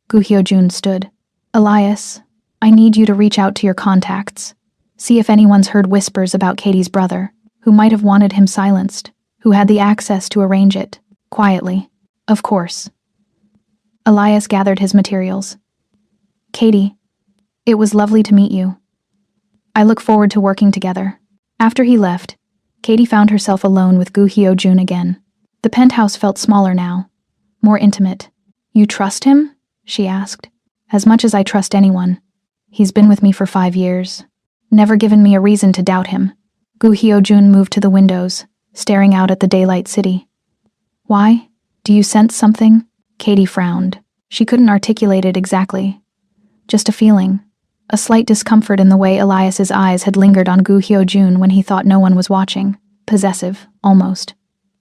Gu Hyojun stood. Elias, I need you to reach out to your contacts. See if anyone's heard whispers about Katie's brother, who might have wanted him silenced, who had the access to arrange it, quietly. Of course. Elias gathered his materials. Katie, it was lovely to meet you. I look forward to working together. After he left, Katie found herself alone with Gu Hyo-jun again. The penthouse felt smaller now, more intimate. You trust him? She asked. As much as I trust anyone. He's been with me for 5 years. Never given me a reason to doubt him. Gu Hyo-jun moved to the windows, staring out at the daylight city. Why? Do you sense something? Katie frowned. She couldn't articulate it exactly. Just a feeling. A slight discomfort in the way Elias's eyes had lingered on Gu Hyo-jun when he thought no one was watching. Possessive, almost.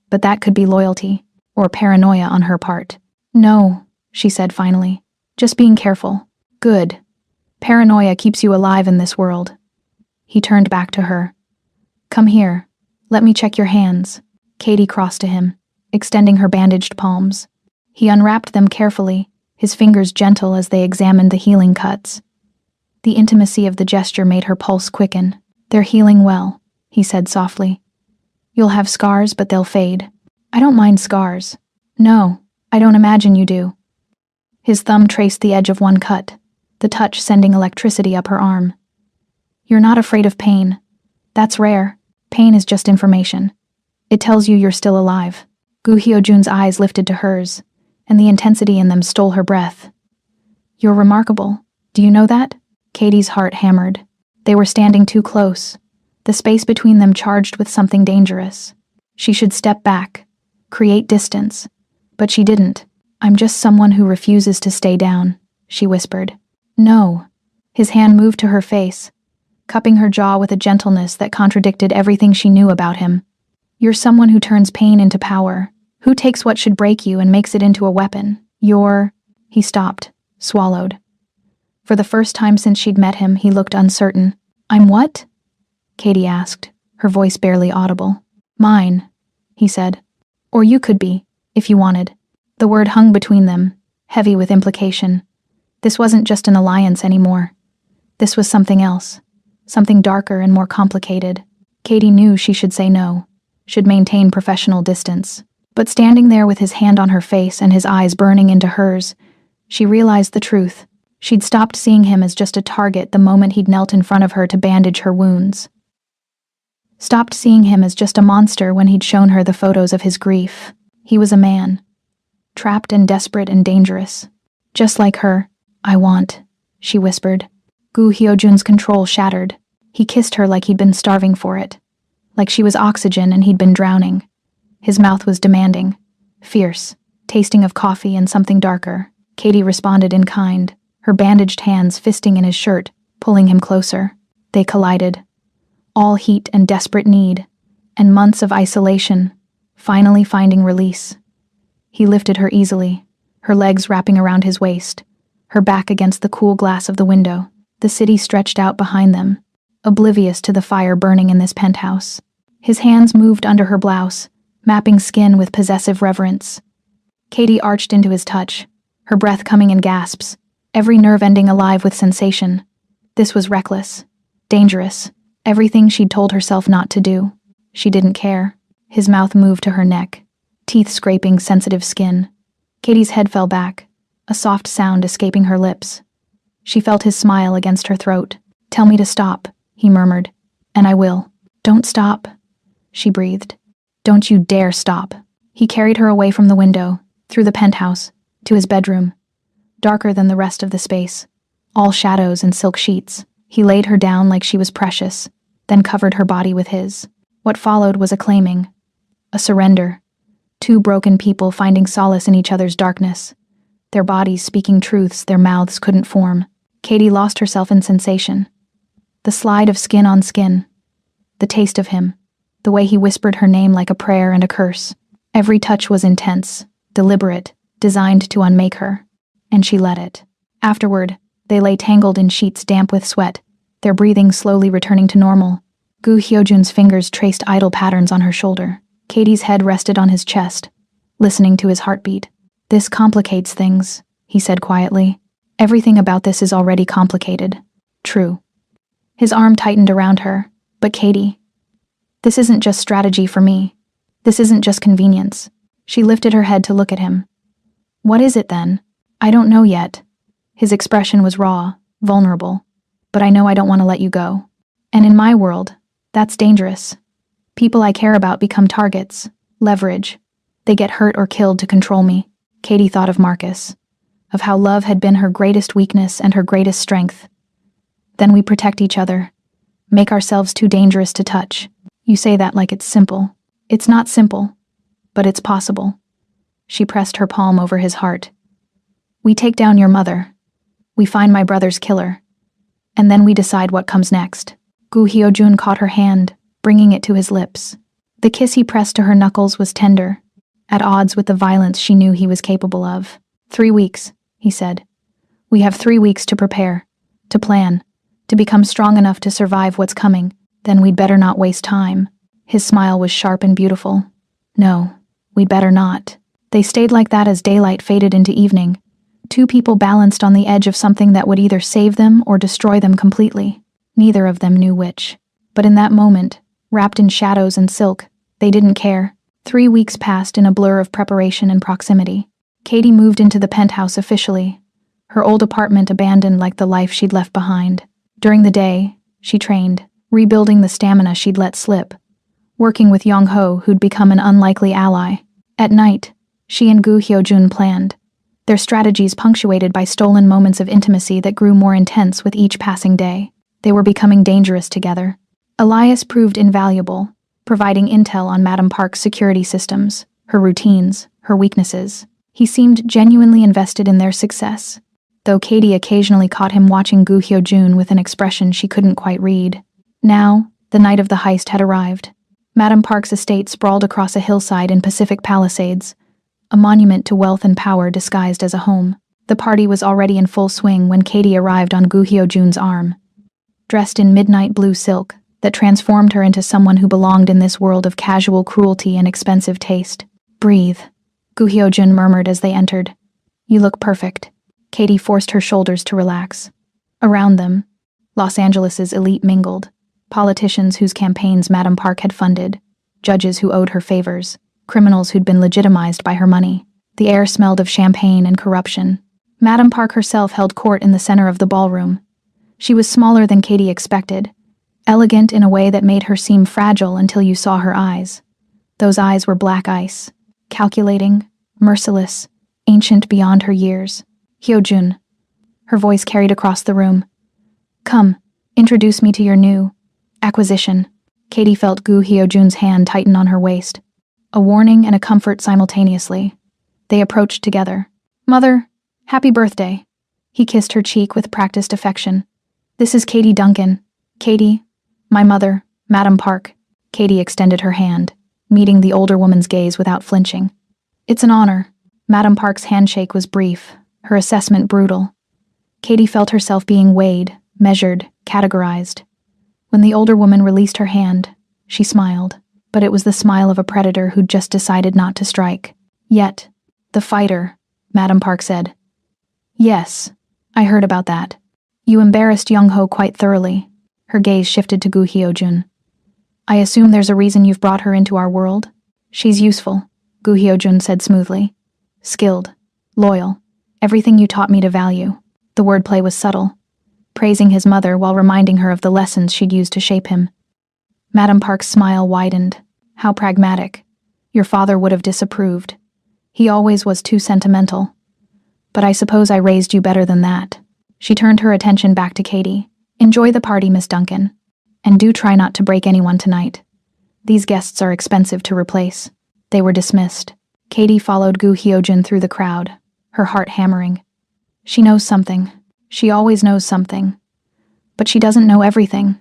But that could be loyalty, or paranoia on her part. No, she said finally. Just being careful. Good. Paranoia keeps you alive in this world. He turned back to her. Come here. Let me check your hands. Katie crossed to him, extending her bandaged palms. He unwrapped them carefully, his fingers gentle as they examined the healing cuts. The intimacy of the gesture made her pulse quicken. They're healing well, he said softly. You'll have scars, but they'll fade. I don't mind scars. No, I don't imagine you do. His thumb traced the edge of one cut, the touch sending electricity up her arm. You're not afraid of pain. That's rare. Pain is just information. It tells you you're still alive. Gu Hyo-jun's eyes lifted to hers, and the intensity in them stole her breath. You're remarkable. Do you know that? Katie's heart hammered. They were standing too close, the space between them charged with something dangerous. She should step back, create distance. But she didn't. I'm just someone who refuses to stay down, she whispered. No. His hand moved to her face, cupping her jaw with a gentleness that contradicted everything she knew about him. You're someone who turns pain into power, who takes what should break you and makes it into a weapon. He stopped, swallowed. For the first time since she'd met him, he looked uncertain. I'm what? Katie asked, her voice barely audible. Mine, he said. Or you could be, if you wanted. The word hung between them, heavy with implication. This wasn't just an alliance anymore. This was something else, something darker and more complicated. Katie knew she should say no, should maintain professional distance. But standing there with his hand on her face and his eyes burning into hers, she realized the truth. She'd stopped seeing him as just a target the moment he'd knelt in front of her to bandage her wounds. Stopped seeing him as just a monster when he'd shown her the photos of his grief. He was a man. Trapped and desperate and dangerous. Just like her. I want, she whispered. Gu Hyo-jun's control shattered. He kissed her like he'd been starving for it. Like she was oxygen and he'd been drowning. His mouth was demanding. Fierce. Tasting of coffee and something darker. Katie responded in kind, her bandaged hands fisting in his shirt, pulling him closer. They collided. All heat and desperate need, and months of isolation, finally finding release. He lifted her easily, her legs wrapping around his waist, her back against the cool glass of the window. The city stretched out behind them, oblivious to the fire burning in this penthouse. His hands moved under her blouse, mapping skin with possessive reverence. Katie arched into his touch, her breath coming in gasps, every nerve ending alive with sensation. This was reckless, dangerous, everything she'd told herself not to do. She didn't care. His mouth moved to her neck, teeth scraping sensitive skin. Katie's head fell back, a soft sound escaping her lips. She felt his smile against her throat. Tell me to stop, he murmured. And I will. Don't stop, she breathed. Don't you dare stop. He carried her away from the window, through the penthouse, to his bedroom. Darker than the rest of the space, all shadows and silk sheets. He laid her down like she was precious, then covered her body with his. What followed was a claiming, a surrender. Two broken people finding solace in each other's darkness. Their bodies speaking truths their mouths couldn't form. Katie lost herself in sensation. The slide of skin on skin. The taste of him. The way he whispered her name like a prayer and a curse. Every touch was intense, deliberate, designed to unmake her. And she let it. Afterward, they lay tangled in sheets damp with sweat, their breathing slowly returning to normal. Gu Hyo-jun's fingers traced idle patterns on her shoulder. Katie's head rested on his chest, listening to his heartbeat. This complicates things, he said quietly. Everything about this is already complicated. True. His arm tightened around her, but Katie... This isn't just strategy for me. This isn't just convenience. She lifted her head to look at him. What is it then? I don't know yet. His expression was raw, vulnerable. But I know I don't want to let you go. And in my world, that's dangerous. People I care about become targets, leverage. They get hurt or killed to control me. Katie thought of Marcus, of how love had been her greatest weakness and her greatest strength. Then we protect each other, make ourselves too dangerous to touch. You say that like it's simple. It's not simple, but it's possible. She pressed her palm over his heart. We take down your mother. We find my brother's killer. And then we decide what comes next. Gu Hyojun caught her hand, bringing it to his lips. The kiss he pressed to her knuckles was tender, at odds with the violence she knew he was capable of. 3 weeks, he said. We have 3 weeks to prepare, to plan, to become strong enough to survive what's coming. Then we'd better not waste time. His smile was sharp and beautiful. No, we'd better not. They stayed like that as daylight faded into evening. 2 people balanced on the edge of something that would either save them or destroy them completely. Neither of them knew which. But in that moment, wrapped in shadows and silk, they didn't care. 3 weeks passed in a blur of preparation and proximity. Katie moved into the penthouse officially, her old apartment abandoned like the life she'd left behind. During the day, she trained, rebuilding the stamina she'd let slip, working with Yong-ho, who'd become an unlikely ally. At night, she and Gu Hyojun planned, their strategies punctuated by stolen moments of intimacy that grew more intense with each passing day. They were becoming dangerous together. Elias proved invaluable, providing intel on Madame Park's security systems, her routines, her weaknesses. He seemed genuinely invested in their success, though Katie occasionally caught him watching Gu Hyojun with an expression she couldn't quite read. Now, the night of the heist had arrived. Madame Park's estate sprawled across a hillside in Pacific Palisades, a monument to wealth and power disguised as a home. The party was already in full swing when Katie arrived on Gu Hyojun's arm, dressed in midnight blue silk that transformed her into someone who belonged in this world of casual cruelty and expensive taste. Breathe, Gu Hyojun murmured as they entered. You look perfect. Katie forced her shoulders to relax. Around them, Los Angeles's elite mingled, politicians whose campaigns Madame Park had funded, judges who owed her favors, criminals who'd been legitimized by her money. The air smelled of champagne and corruption. Madame Park herself held court in the center of the ballroom. She was smaller than Katie expected, elegant in a way that made her seem fragile until you saw her eyes. Those eyes were black ice, calculating, merciless, ancient beyond her years. Hyojun. Her voice carried across the room. Come, introduce me to your new acquisition. Katie felt Gu Hyojun's hand tighten on her waist, a warning and a comfort simultaneously. They approached together. Mother, happy birthday. He kissed her cheek with practiced affection. This is Katie Duncan. Katie, my mother, Madame Park. Katie extended her hand, meeting the older woman's gaze without flinching. It's an honor. Madame Park's handshake was brief, her assessment brutal. Katie felt herself being weighed, measured, categorized. When the older woman released her hand, she smiled, but it was the smile of a predator who'd just decided not to strike. Yet, the fighter, Madame Park said. Yes, I heard about that. You embarrassed Yong-ho quite thoroughly. Her gaze shifted to Gu Hyojun. I assume there's a reason you've brought her into our world? She's useful, Gu Hyojun said smoothly. Skilled, loyal, everything you taught me to value. The wordplay was subtle, praising his mother while reminding her of the lessons she'd used to shape him. Madame Park's smile widened. How pragmatic. Your father would have disapproved. He always was too sentimental. But I suppose I raised you better than that. She turned her attention back to Katie. Enjoy the party, Miss Duncan. And do try not to break anyone tonight. These guests are expensive to replace. They were dismissed. Katie followed Gu Hyojun through the crowd, her heart hammering. She knows something. She always knows something. But she doesn't know everything.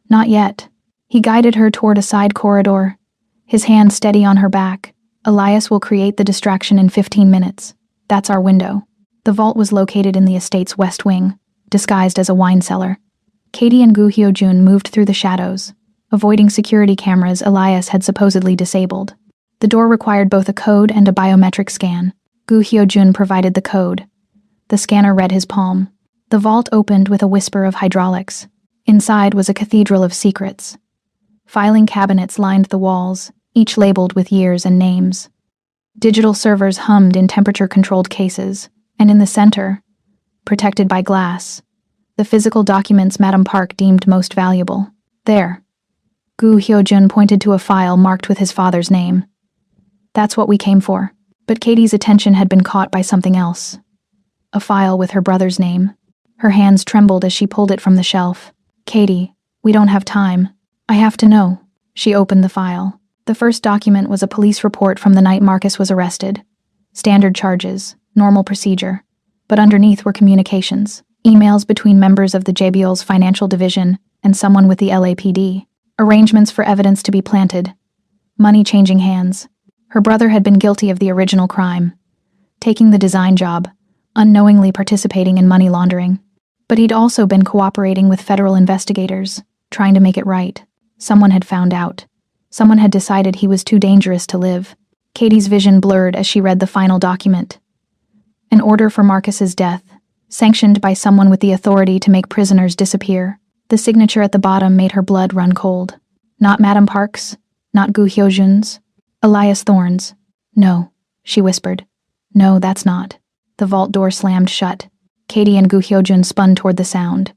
Not yet. He guided her toward a side corridor, his hand steady on her back. Elias will create the distraction in 15 minutes. That's our window. The vault was located in the estate's west wing, disguised as a wine cellar. Katie and Gu Hyojun moved through the shadows, avoiding security cameras Elias had supposedly disabled. The door required both a code and a biometric scan. Gu Hyojun provided the code. The scanner read his palm. The vault opened with a whisper of hydraulics. Inside was a cathedral of secrets. Filing cabinets lined the walls, each labeled with years and names. Digital servers hummed in temperature-controlled cases, and in the center, protected by glass, the physical documents Madame Park deemed most valuable. There. Gu Hyojun pointed to a file marked with his father's name. That's what we came for. But Katie's attention had been caught by something else. A file with her brother's name. Her hands trembled as she pulled it from the shelf. Katie, we don't have time. I have to know. She opened the file. The first document was a police report from the night Marcus was arrested. Standard charges, normal procedure. But underneath were communications. Emails between members of the JBL's financial division and someone with the LAPD. Arrangements for evidence to be planted. Money changing hands. Her brother had been guilty of the original crime. Taking the design job. Unknowingly participating in money laundering. But he'd also been cooperating with federal investigators, trying to make it right. Someone had found out. Someone had decided he was too dangerous to live. Katie's vision blurred as she read the final document. An order for Marcus's death, sanctioned by someone with the authority to make prisoners disappear. The signature at the bottom made her blood run cold. Not Madame Park's, not Gu Hyojun's. Elias Thorne's. No, she whispered. No, that's not. The vault door slammed shut. Katie and Gu Hyojun spun toward the sound.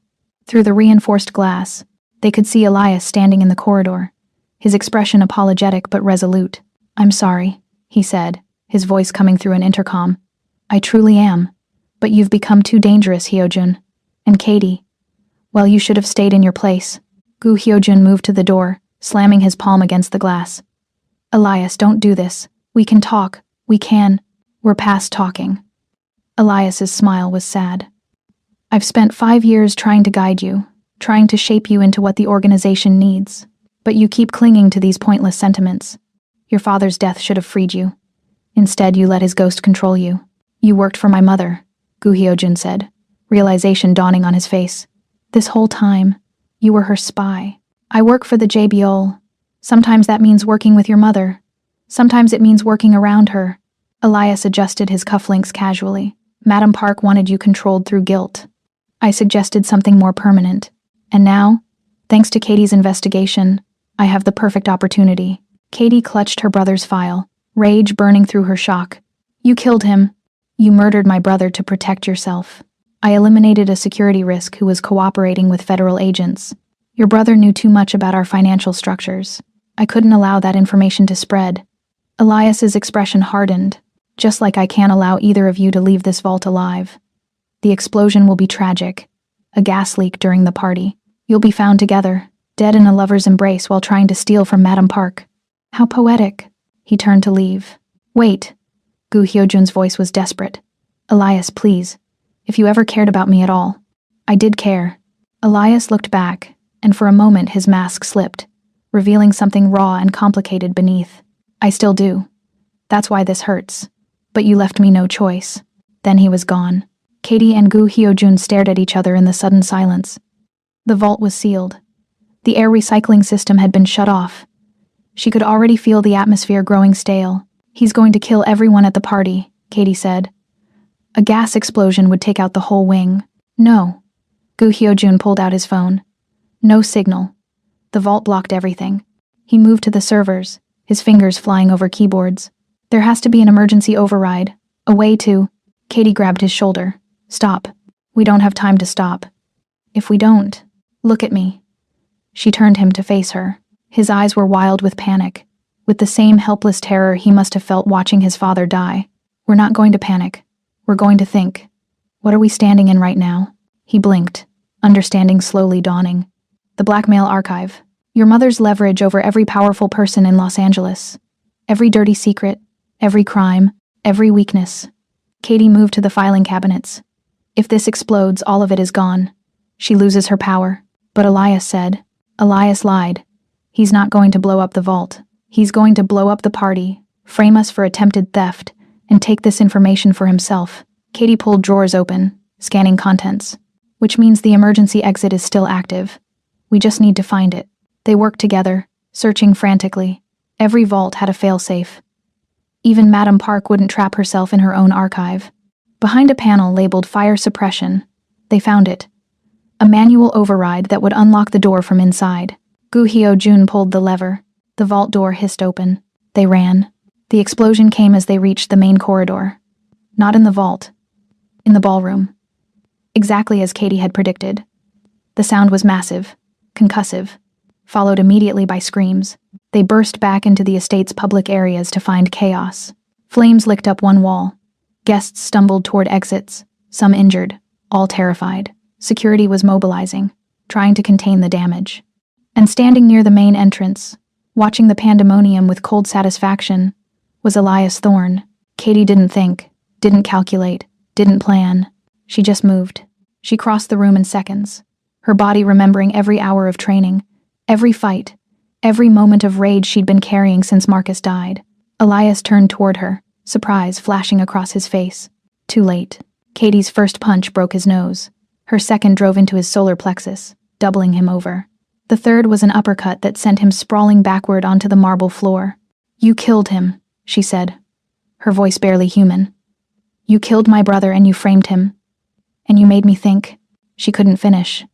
Through the reinforced glass, they could see Elias standing in the corridor, his expression apologetic but resolute. I'm sorry, he said, his voice coming through an intercom. I truly am. But you've become too dangerous, Hyojun. And Katie, well, you should have stayed in your place. Gu Hyojun moved to the door, slamming his palm against the glass. Elias, don't do this. We can talk. We can. We're past talking. Elias's smile was sad. I've spent 5 years trying to guide you, trying to shape you into what the organization needs. But you keep clinging to these pointless sentiments. Your father's death should have freed you. Instead, you let his ghost control you. You worked for my mother, Gu Hyojun said, realization dawning on his face. This whole time, you were her spy. I work for the JBL. Sometimes that means working with your mother. Sometimes it means working around her. Elias adjusted his cufflinks casually. Madame Park wanted you controlled through guilt. I suggested something more permanent. And now, thanks to Katie's investigation, I have the perfect opportunity. Katie clutched her brother's file, rage burning through her shock. You killed him. You murdered my brother to protect yourself. I eliminated a security risk who was cooperating with federal agents. Your brother knew too much about our financial structures. I couldn't allow that information to spread. Elias's expression hardened, just like I can't allow either of you to leave this vault alive. The explosion will be tragic. A gas leak during the party. You'll be found together, dead in a lover's embrace while trying to steal from Madame Park. How poetic. He turned to leave. Wait. Gu Hyojun's voice was desperate. Elias, please. If you ever cared about me at all. I did care. Elias looked back, and for a moment his mask slipped, revealing something raw and complicated beneath. I still do. That's why this hurts. But you left me no choice. Then he was gone. Katie and Gu Hyojun stared at each other in the sudden silence. The vault was sealed. The air recycling system had been shut off. She could already feel the atmosphere growing stale. He's going to kill everyone at the party, Katie said. A gas explosion would take out the whole wing. No. Gu Hyojun pulled out his phone. No signal. The vault blocked everything. He moved to the servers, his fingers flying over keyboards. There has to be an emergency override. A way to... Katie grabbed his shoulder. Stop. We don't have time to stop. If we don't... Look at me. She turned him to face her. His eyes were wild with panic, with the same helpless terror he must have felt watching his father die. We're not going to panic. We're going to think. What are we standing in right now? He blinked, understanding slowly dawning. The blackmail archive. Your mother's leverage over every powerful person in Los Angeles. Every dirty secret, every crime, every weakness. Katie moved to the filing cabinets. If this explodes, all of it is gone. She loses her power. But Elias said. Elias lied. He's not going to blow up the vault. He's going to blow up the party, frame us for attempted theft, and take this information for himself. Katie pulled drawers open, scanning contents. Which means the emergency exit is still active. We just need to find it. They worked together, searching frantically. Every vault had a failsafe. Even Madame Park wouldn't trap herself in her own archive. Behind a panel labeled Fire Suppression, they found it. A manual override that would unlock the door from inside. Gu Hyo-jun pulled the lever. The vault door hissed open. They ran. The explosion came as they reached the main corridor. Not in the vault. In the ballroom. Exactly as Katie had predicted. The sound was massive, concussive, followed immediately by screams. They burst back into the estate's public areas to find chaos. Flames licked up one wall. Guests stumbled toward exits, some injured, all terrified. Security was mobilizing, trying to contain the damage. And standing near the main entrance, watching the pandemonium with cold satisfaction, was Elias Thorne. Katie didn't think, didn't calculate, didn't plan. She just moved. She crossed the room in seconds, her body remembering every hour of training, every fight, every moment of rage she'd been carrying since Marcus died. Elias turned toward her, surprise flashing across his face. Too late. Katie's first punch broke his nose. Her second drove into his solar plexus, doubling him over. The third was an uppercut that sent him sprawling backward onto the marble floor. "You killed him," she said, her voice barely human. "You killed my brother and you framed him. And you made me think." She couldn't finish.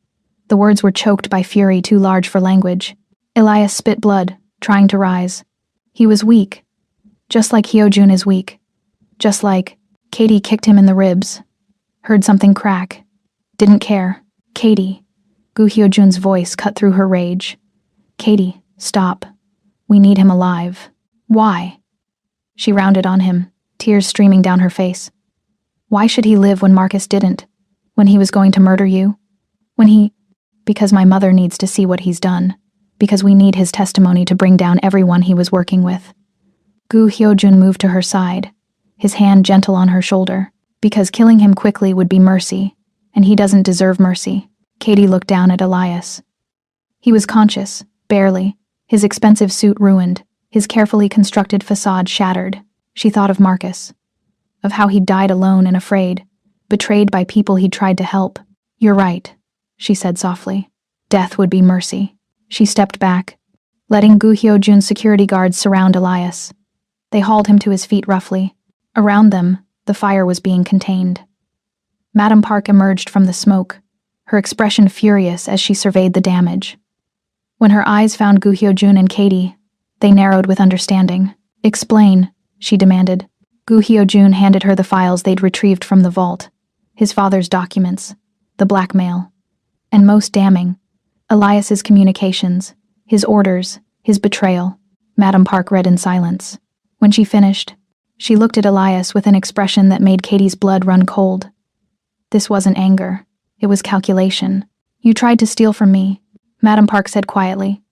The words were choked by fury too large for language. Elias spit blood, trying to rise. He was weak. Just like Hyo-jun is weak. Just like... Katie kicked him in the ribs. Heard something crack. Didn't care. "Katie." Gu Hyo-jun's voice cut through her rage. "Katie, stop. We need him alive." "Why?" She rounded on him, tears streaming down her face. "Why should he live when Marcus didn't? When he was going to murder you? When he... Because my mother needs to see what he's done. Because we need his testimony to bring down everyone he was working with." Gu Hyo-jun moved to her side, his hand gentle on her shoulder. "Because killing him quickly would be mercy, and he doesn't deserve mercy." Katie looked down at Elias. He was conscious, barely, his expensive suit ruined, his carefully constructed facade shattered. She thought of Marcus, of how he'd died alone and afraid, betrayed by people he'd tried to help. "You're right," she said softly. "Death would be mercy." She stepped back, letting Gu Hyo-jun's security guards surround Elias. They hauled him to his feet roughly. Around them, the fire was being contained. Madame Park emerged from the smoke, her expression furious as she surveyed the damage. When her eyes found Gu Hyo-jun and Katie, they narrowed with understanding. "Explain," she demanded. Gu Hyo-jun handed her the files they'd retrieved from the vault, his father's documents, the blackmail, and most damning, Elias's communications, his orders, his betrayal. Madame Park read in silence. When she finished, she looked at Elias with an expression that made Katie's blood run cold. This wasn't anger. It was calculation. "You tried to steal from me," Madame Park said quietly.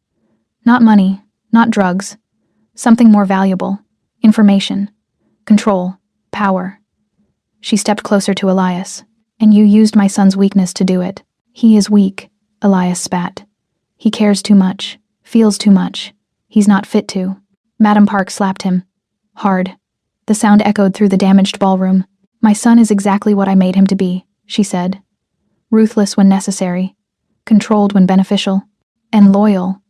"Not money, not drugs. Something more valuable. Information. Control. Power." She stepped closer to Elias. "And you used my son's weakness to do it." "He is weak," Elias spat. "He cares too much, feels too much. He's not fit to." Madame Park slapped him. Hard. The sound echoed through the damaged ballroom. "My son is exactly what I made him to be," she said. "Ruthless when necessary, controlled when beneficial, and loyal.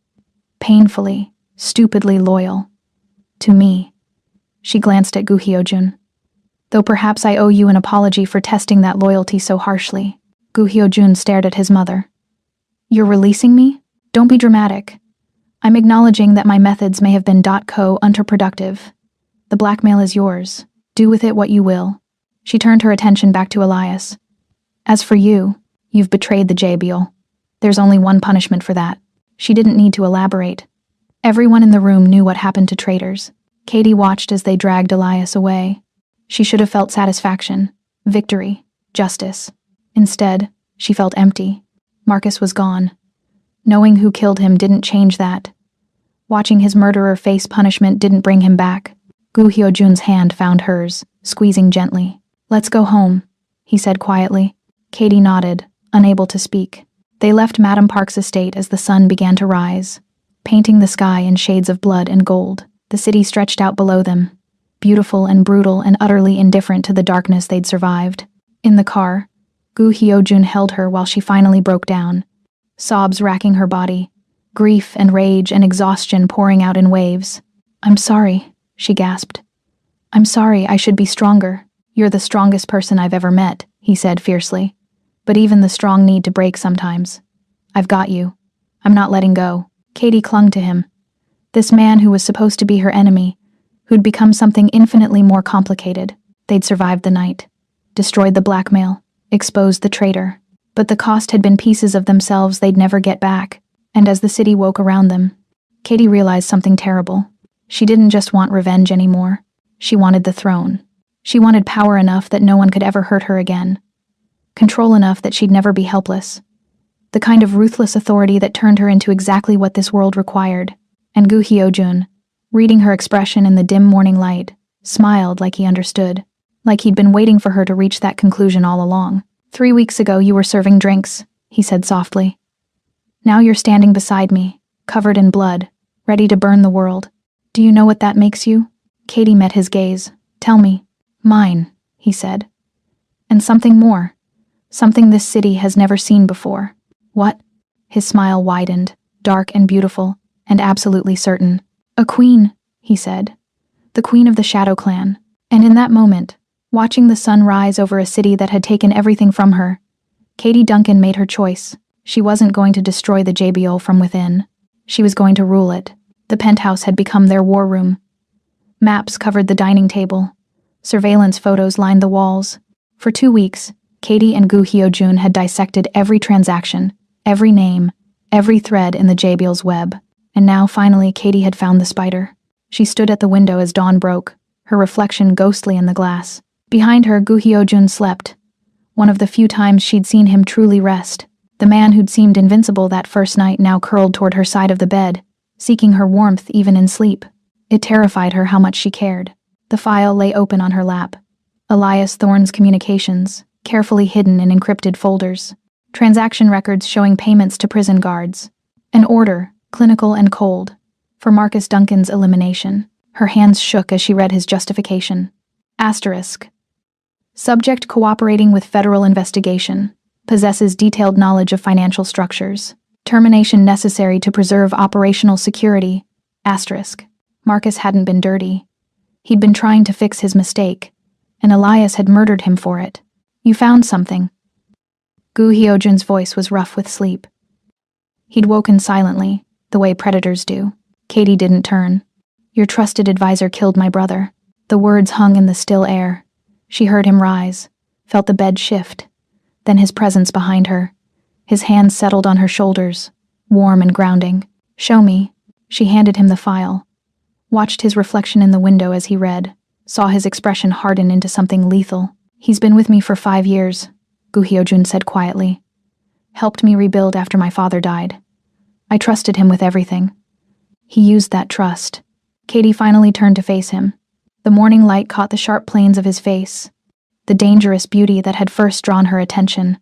Painfully, stupidly loyal. To me." She glanced at Gu Hyo-jun. "Though perhaps I owe you an apology for testing that loyalty so harshly." Gu Hyo-jun stared at his mother. "You're releasing me? Don't be dramatic. I'm acknowledging that my methods may have been counterproductive. The blackmail is yours. Do with it what you will." She turned her attention back to Elias. "As for you, you've betrayed the Jabiel. There's only one punishment for that." She didn't need to elaborate. Everyone in the room knew what happened to traitors. Katie watched as they dragged Elias away. She should have felt satisfaction, victory, justice. Instead, she felt empty. Marcus was gone. Knowing who killed him didn't change that. Watching his murderer face punishment didn't bring him back. Gu Hyo-jun's hand found hers, squeezing gently. "Let's go home," he said quietly. Katie nodded, unable to speak. They left Madame Park's estate as the sun began to rise, painting the sky in shades of blood and gold. The city stretched out below them, beautiful and brutal and utterly indifferent to the darkness they'd survived. In the car, Gu Hyo-jun held her while she finally broke down, sobs racking her body, grief and rage and exhaustion pouring out in waves. "I'm sorry," she gasped. "I'm sorry, I should be stronger." "You're the strongest person I've ever met," he said fiercely. "But even the strong need to break sometimes. I've got you. I'm not letting go." Katie clung to him. This man who was supposed to be her enemy, who'd become something infinitely more complicated. They'd survived the night, destroyed the blackmail, exposed the traitor. But the cost had been pieces of themselves they'd never get back. And as the city woke around them, Katie realized something terrible. She didn't just want revenge anymore. She wanted the throne. She wanted power enough that no one could ever hurt her again. Control enough that she'd never be helpless. The kind of ruthless authority that turned her into exactly what this world required. And Gu Hyojun, reading her expression in the dim morning light, smiled like he understood, like he'd been waiting for her to reach that conclusion all along. 3 weeks ago you were serving drinks, he said softly. Now you're standing beside me, covered in blood, ready to burn the world. Do you know what that makes you? Katie met his gaze. Tell me. Mine, he said. And something more. Something this city has never seen before. What? His smile widened, dark and beautiful, and absolutely certain. A queen, he said. The queen of the Shadow Clan. And in that moment, watching the sun rise over a city that had taken everything from her, Katie Duncan made her choice. She wasn't going to destroy the JBO from within. She was going to rule it. The penthouse had become their war room. Maps covered the dining table. Surveillance photos lined the walls. For 2 weeks, Katie and Gu Hyojun had dissected every transaction, every name, every thread in the JBL's web. And now, finally, Katie had found the spider. She stood at the window as dawn broke, her reflection ghostly in the glass. Behind her, Gu Hyojun slept. One of the few times she'd seen him truly rest. The man who'd seemed invincible that first night now curled toward her side of the bed, seeking her warmth even in sleep. It terrified her how much she cared. The file lay open on her lap. Elias Thorne's communications, carefully hidden in encrypted folders. Transaction records showing payments to prison guards. An order, clinical and cold, for Marcus Duncan's elimination. Her hands shook as she read his justification. Asterisk. Subject cooperating with federal investigation. Possesses detailed knowledge of financial structures. Termination necessary to preserve operational security. Asterisk. Marcus hadn't been dirty. He'd been trying to fix his mistake, and Elias had murdered him for it. You found something. Gu Hyojun's voice was rough with sleep. He'd woken silently, the way predators do. Katie didn't turn. Your trusted advisor killed my brother. The words hung in the still air. She heard him rise, felt the bed shift, then his presence behind her. His hands settled on her shoulders, warm and grounding. Show me. She handed him the file. Watched his reflection in the window as he read, saw his expression harden into something lethal. He's been with me for 5 years, Gu Hyojun said quietly. Helped me rebuild after my father died. I trusted him with everything. He used that trust. Katie finally turned to face him. The morning light caught the sharp planes of his face, the dangerous beauty that had first drawn her attention.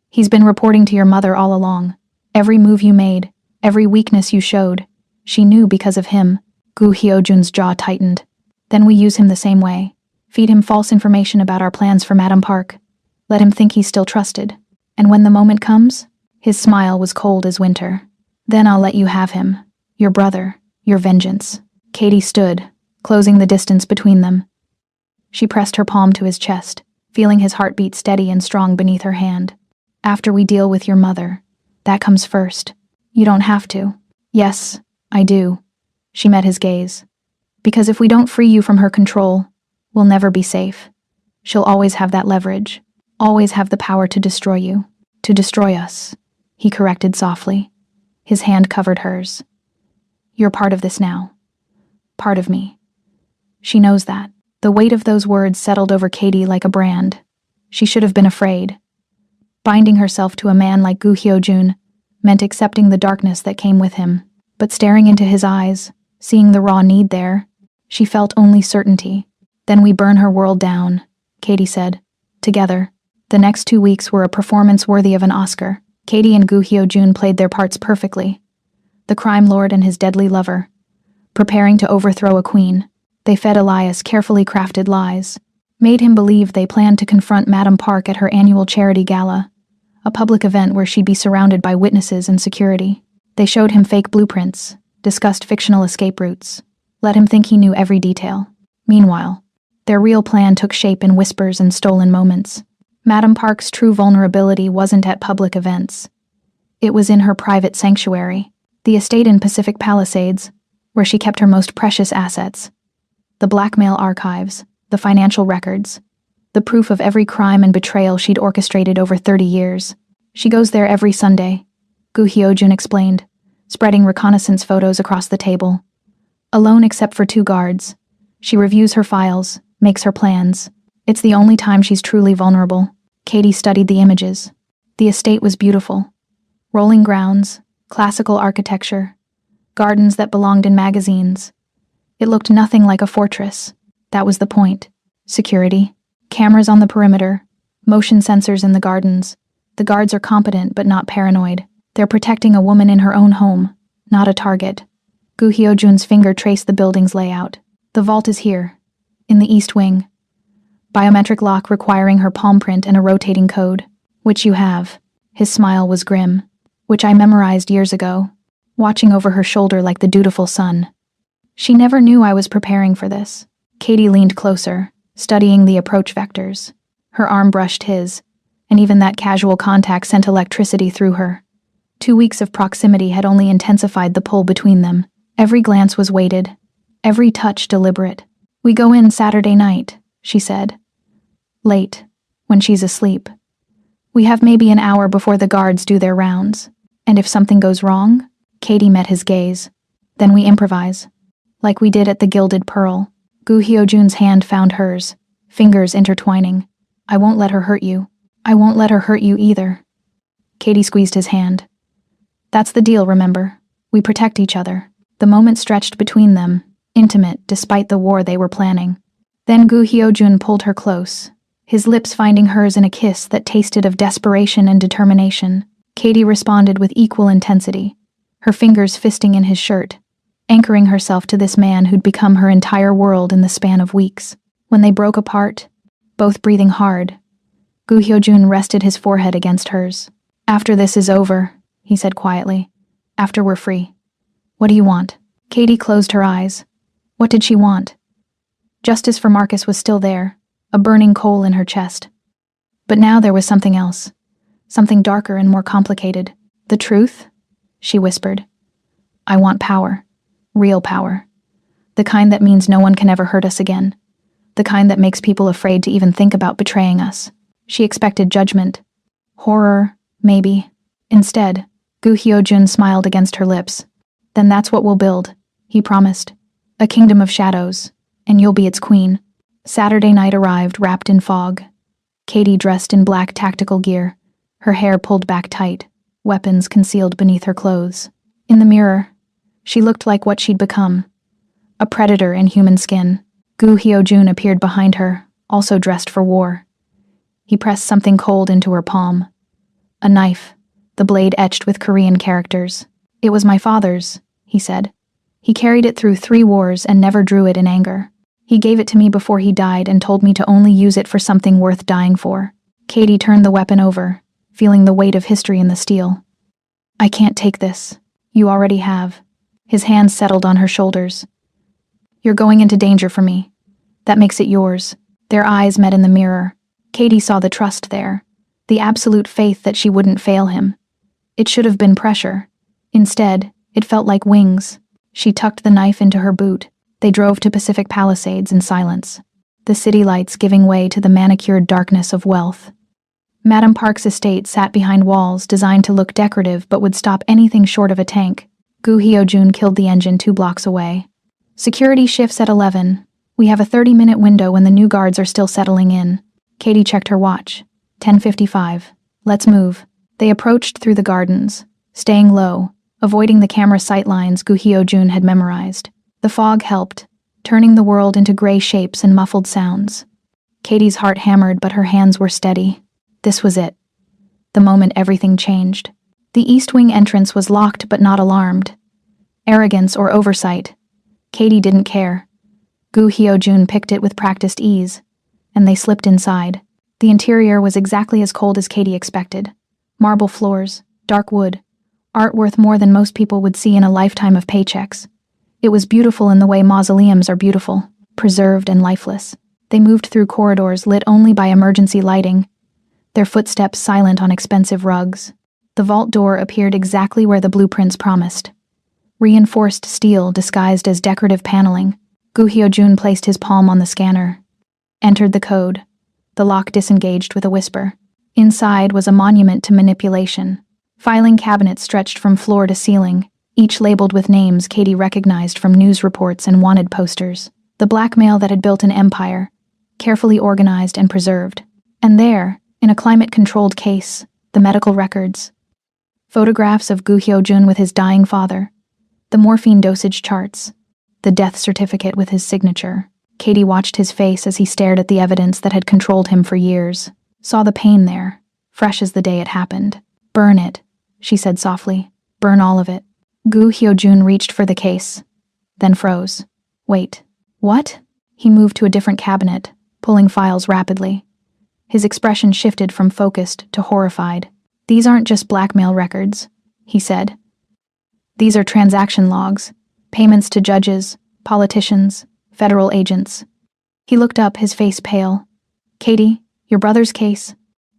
He's been reporting to your mother all along. Every move you made, every weakness you showed. She knew because of him. Gu Hyojun's jaw tightened. Then we use him the same way. Feed him false information about our plans for Madam Park. Let him think he's still trusted. And when the moment comes, his smile was cold as winter. Then I'll let you have him. Your brother. Your vengeance. Katie stood, closing the distance between them. She pressed her palm to his chest, feeling his heartbeat steady and strong beneath her hand. After we deal with your mother, that comes first. You don't have to. Yes, I do. She met his gaze. Because if we don't free you from her control, we'll never be safe. She'll always have that leverage, always have the power to destroy you, to destroy us, he corrected softly. His hand covered hers. You're part of this now. Part of me. She knows that. The weight of those words settled over Katie like a brand. She should have been afraid. Binding herself to a man like Gu Hyojun meant accepting the darkness that came with him. But staring into his eyes, seeing the raw need there, she felt only certainty. Then we burn her world down, Katie said. Together. The next 2 weeks were a performance worthy of an Oscar. Katie and Gu Hyojun played their parts perfectly. The crime lord and his deadly lover, preparing to overthrow a queen. They fed Elias carefully crafted lies, made him believe they planned to confront Madam Park at her annual charity gala, a public event where she'd be surrounded by witnesses and security. They showed him fake blueprints, discussed fictional escape routes, let him think he knew every detail. Meanwhile, their real plan took shape in whispers and stolen moments. Madam Park's true vulnerability wasn't at public events. It was in her private sanctuary. The estate in Pacific Palisades, where she kept her most precious assets. The blackmail archives, the financial records, the proof of every crime and betrayal she'd orchestrated over 30 years. She goes there every Sunday, Gu Hyojun explained, spreading reconnaissance photos across the table. Alone except for 2 guards. She reviews her files, makes her plans. It's the only time she's truly vulnerable. Katie studied the images. The estate was beautiful. Rolling grounds, classical architecture, gardens that belonged in magazines. It looked nothing like a fortress. That was the point. Security, cameras on the perimeter, motion sensors in the gardens. The guards are competent but not paranoid. They're protecting a woman in her own home, not a target. Gu Hyojun's finger traced the building's layout. The vault is here, in the east wing. Biometric lock requiring her palm print and a rotating code. Which you have. His smile was grim. Which I memorized years ago, watching over her shoulder like the dutiful son. She never knew I was preparing for this. Katie leaned closer, studying the approach vectors. Her arm brushed his, and even that casual contact sent electricity through her. 2 weeks of proximity had only intensified the pull between them. Every glance was weighted, every touch deliberate. We go in Saturday night, she said. Late, when she's asleep. We have maybe an hour before the guards do their rounds. And if something goes wrong, Katie met his gaze. Then we improvise. Like we did at the Gilded Pearl. Gu Hyojun's hand found hers, fingers intertwining. I won't let her hurt you. I won't let her hurt you either. Katie squeezed his hand. That's the deal, remember? We protect each other. The moment stretched between them, intimate despite the war they were planning. Then Gu Hyojun pulled her close, his lips finding hers in a kiss that tasted of desperation and determination. Katie responded with equal intensity, her fingers fisting in his shirt, anchoring herself to this man who'd become her entire world in the span of weeks. When they broke apart, both breathing hard, Gu Hyojun rested his forehead against hers. After this is over, he said quietly. After we're free. What do you want? Katie closed her eyes. What did she want? Justice for Marcus was still there, a burning coal in her chest. But now there was something else. Something darker and more complicated. The truth? She whispered. I want power. Real power. The kind that means no one can ever hurt us again. The kind that makes people afraid to even think about betraying us. She expected judgment. Horror, maybe. Instead, Gu Hyojun smiled against her lips. Then that's what we'll build, he promised. A kingdom of shadows, and you'll be its queen. Saturday night arrived wrapped in fog. Katie dressed in black tactical gear, her hair pulled back tight, weapons concealed beneath her clothes. In the mirror, she looked like what she'd become. A predator in human skin. Gu Hyojun appeared behind her, also dressed for war. He pressed something cold into her palm. A knife, the blade etched with Korean characters. It was my father's, he said. He carried it through 3 wars and never drew it in anger. He gave it to me before he died and told me to only use it for something worth dying for. Katie turned the weapon over, feeling the weight of history in the steel. I can't take this. You already have. His hands settled on her shoulders. You're going into danger for me. That makes it yours. Their eyes met in the mirror. Katie saw the trust there, the absolute faith that she wouldn't fail him. It should have been pressure. Instead, it felt like wings. She tucked the knife into her boot. They drove to Pacific Palisades in silence, the city lights giving way to the manicured darkness of wealth. Madam Park's estate sat behind walls designed to look decorative but would stop anything short of a tank. Gu Hyojun killed the engine 2 blocks away. Security shifts at 11. We have a 30-minute window when the new guards are still settling in. Katie checked her watch. 10:55. Let's move. They approached through the gardens, staying low, avoiding the camera sightlines Gu Hyojun had memorized. The fog helped, turning the world into gray shapes and muffled sounds. Katie's heart hammered, but her hands were steady. This was it. The moment everything changed. The East Wing entrance was locked but not alarmed. Arrogance or oversight. Katie didn't care. Gu Hyojun picked it with practiced ease, and they slipped inside. The interior was exactly as cold as Katie expected. Marble floors, dark wood, art worth more than most people would see in a lifetime of paychecks. It was beautiful in the way mausoleums are beautiful, preserved and lifeless. They moved through corridors lit only by emergency lighting, their footsteps silent on expensive rugs. The vault door appeared exactly where the blueprints promised, Reinforced steel disguised as decorative paneling. Gu Hyojun placed his palm on the scanner. Entered the code. The lock disengaged with a whisper. Inside was a monument to manipulation. Filing cabinets stretched from floor to ceiling, each labeled with names Katie recognized from news reports and wanted posters. The blackmail that had built an empire, carefully organized and preserved. And there, in a climate-controlled case, the medical records. Photographs of Gu Hyojun with his dying father. The morphine dosage charts. The death certificate with his signature. Katie watched his face as he stared at the evidence that had controlled him for years. Saw the pain there, fresh as the day it happened. "Burn it," she said softly. "Burn all of it." Gu Hyojun reached for the case, then froze. "Wait. What?" He moved to a different cabinet, pulling files rapidly. His expression shifted from focused to horrified. "These aren't just blackmail records," he said. "These are transaction logs, payments to judges, politicians, federal agents." He looked up, his face pale. "Katie, your brother's case?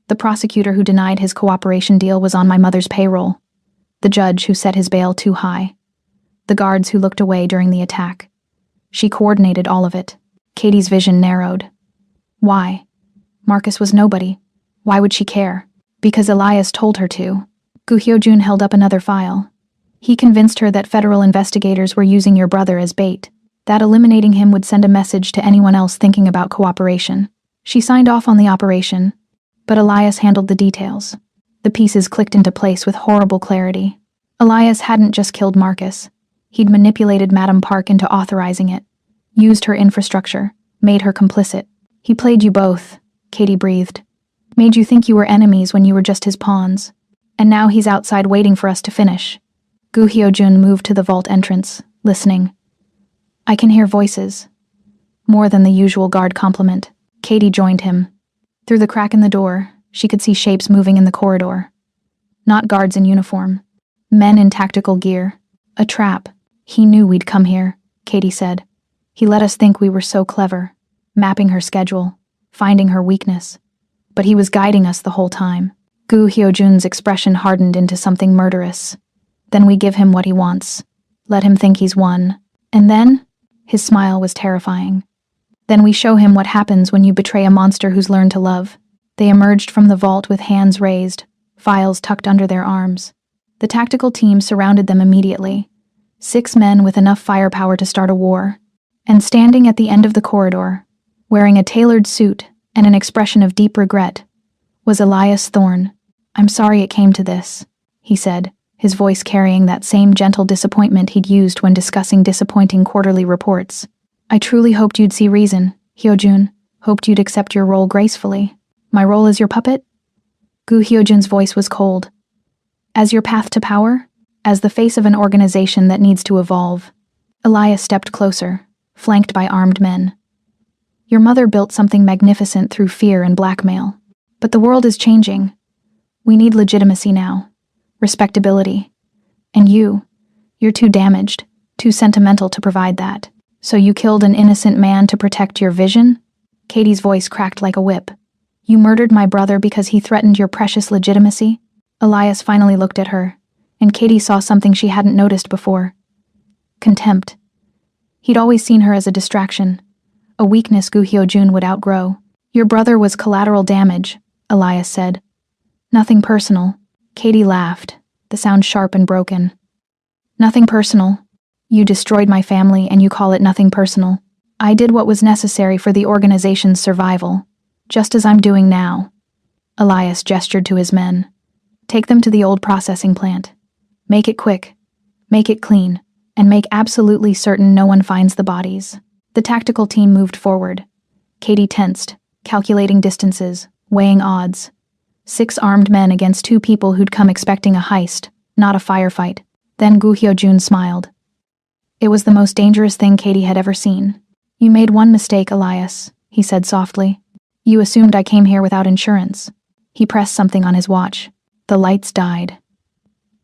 The prosecutor who denied his cooperation deal was on my mother's payroll. The judge who set his bail too high. The guards who looked away during the attack. She coordinated all of it." Katie's vision narrowed. Why? Marcus was nobody. Why would she care? Because Elias told her to. Gu Hyojun held up another file. "He convinced her that federal investigators were using your brother as bait, that eliminating him would send a message to anyone else thinking about cooperation. She signed off on the operation, but Elias handled the details." The pieces clicked into place with horrible clarity. Elias hadn't just killed Marcus. He'd manipulated Madame Park into authorizing it, used her infrastructure, made her complicit. "He played you both," Katie breathed. "Made you think you were enemies when you were just his pawns. And now he's outside waiting for us to finish." Gu Hyojun moved to the vault entrance, listening. "I can hear voices." More than the usual guard complement. Katie joined him. Through the crack in the door, she could see shapes moving in the corridor. Not guards in uniform. Men in tactical gear. A trap. "He knew we'd come here," Katie said. "He let us think we were so clever, mapping her schedule, finding her weakness. But he was guiding us the whole time." Gu Hyojun's expression hardened into something murderous. "Then we give him what he wants. Let him think he's won. And then?" His smile was terrifying. "Then we show him what happens when you betray a monster who's learned to love." They emerged from the vault with hands raised, files tucked under their arms. The tactical team surrounded them immediately. 6 men with enough firepower to start a war. And standing at the end of the corridor, wearing a tailored suit and an expression of deep regret, was Elias Thorne. "I'm sorry it came to this," he said, his voice carrying that same gentle disappointment he'd used when discussing disappointing quarterly reports. "I truly hoped you'd see reason, Hyojun. Hoped you'd accept your role gracefully." "My role as your puppet?" Gu Hyojun's voice was cold. "As your path to power? As the face of an organization that needs to evolve." Elias stepped closer, flanked by armed men. "Your mother built something magnificent through fear and blackmail. But the world is changing. We need legitimacy now. Respectability. And you're too damaged, too sentimental to provide that. So you killed an innocent man to protect your vision?" Katie's voice cracked like a whip. "You murdered my brother because he threatened your precious legitimacy?" Elias finally looked at her, and Katie saw something she hadn't noticed before. Contempt. He'd always seen her as a distraction, a weakness Gu Hyojun would outgrow. "Your brother was collateral damage," Elias said. "Nothing personal." Katie laughed, the sound sharp and broken. "Nothing personal. You destroyed my family and you call it nothing personal. I did what was necessary for the organization's survival, just as I'm doing now." Elias gestured to his men. "Take them to the old processing plant. Make it quick, make it clean, and make absolutely certain no one finds the bodies." The tactical team moved forward. Katie tensed, calculating distances, weighing odds. 6 armed men against 2 people who'd come expecting a heist, not a firefight. Then Gu Hyojun smiled. It was the most dangerous thing Katie had ever seen. "You made one mistake, Elias," he said softly. "You assumed I came here without insurance." He pressed something on his watch. The lights died.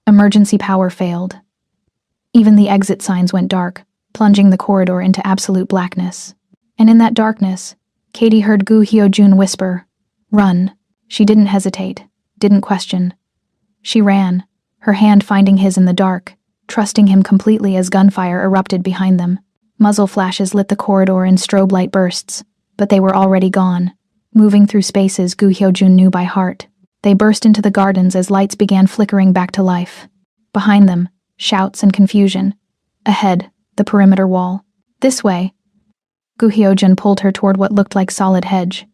Emergency power failed. Even the exit signs went dark, plunging the corridor into absolute blackness. And in that darkness, Katie heard Gu Hyojun whisper, "Run." She didn't hesitate, didn't question. She ran, her hand finding his in the dark, trusting him completely as gunfire erupted behind them. Muzzle flashes lit the corridor in strobe light bursts, but they were already gone, moving through spaces Gu Hyojun knew by heart. They burst into the gardens as lights began flickering back to life. Behind them, shouts and confusion. Ahead, the perimeter wall. This way. Gu Hyojun pulled her toward what looked like solid hedge.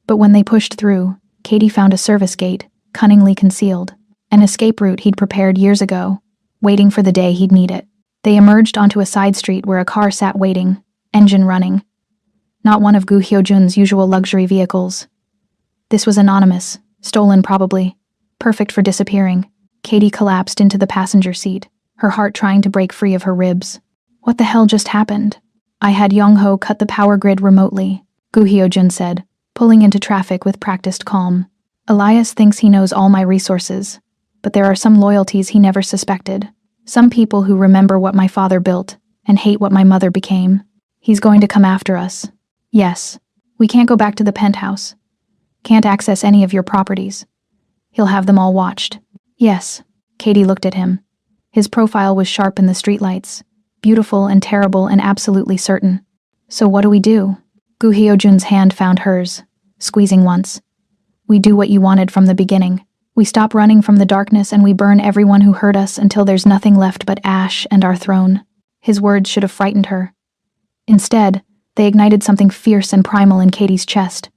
But when they pushed through, Katie found a service gate, cunningly concealed. An escape route he'd prepared years ago, waiting for the day he'd need it. They emerged onto a side street where a car sat waiting, engine running. Not one of Gu Hyojun's usual luxury vehicles. This was anonymous, stolen probably, perfect for disappearing. Katie collapsed into the passenger seat, her heart trying to break free of her ribs. What the hell just happened? I had Young-ho cut the power grid remotely, Gu Hyojun said, pulling into traffic with practiced calm. Elias thinks he knows all my resources, but there are some loyalties he never suspected. Some people who remember what my father built and hate what my mother became. He's going to come after us. Yes, we can't go back to the penthouse. Can't access any of your properties. He'll have them all watched. Yes, Katie looked at him. His profile was sharp in the streetlights, beautiful and terrible and absolutely certain. So what do we do? Gu Hyojun's hand found hers, squeezing once. We do what you wanted from the beginning. We stop running from the darkness and we burn everyone who hurt us until there's nothing left but ash and our throne. His words should have frightened her. Instead, they ignited something fierce and primal in Katie's chest.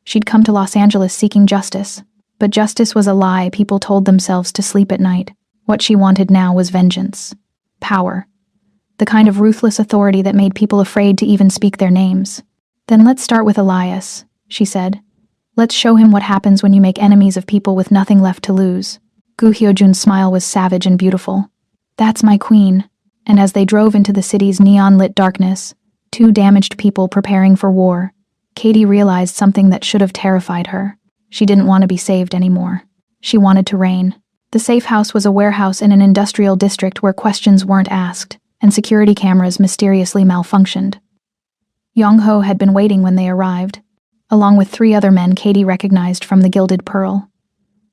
She'd come to Los Angeles seeking justice, but justice was a lie people told themselves to sleep at night. What she wanted now was vengeance. Power. The kind of ruthless authority that made people afraid to even speak their names. Then let's start with Elias, she said. Let's show him what happens when you make enemies of people with nothing left to lose. Gu Hyojun's smile was savage and beautiful. That's my queen. And as they drove into the city's neon-lit darkness, two damaged people preparing for war, Katie realized something that should have terrified her. She didn't want to be saved anymore. She wanted to reign. The safe house was a warehouse in an industrial district where questions weren't asked, and security cameras mysteriously malfunctioned. Young-ho had been waiting when they arrived, along with 3 other men Katie recognized from the Gilded Pearl.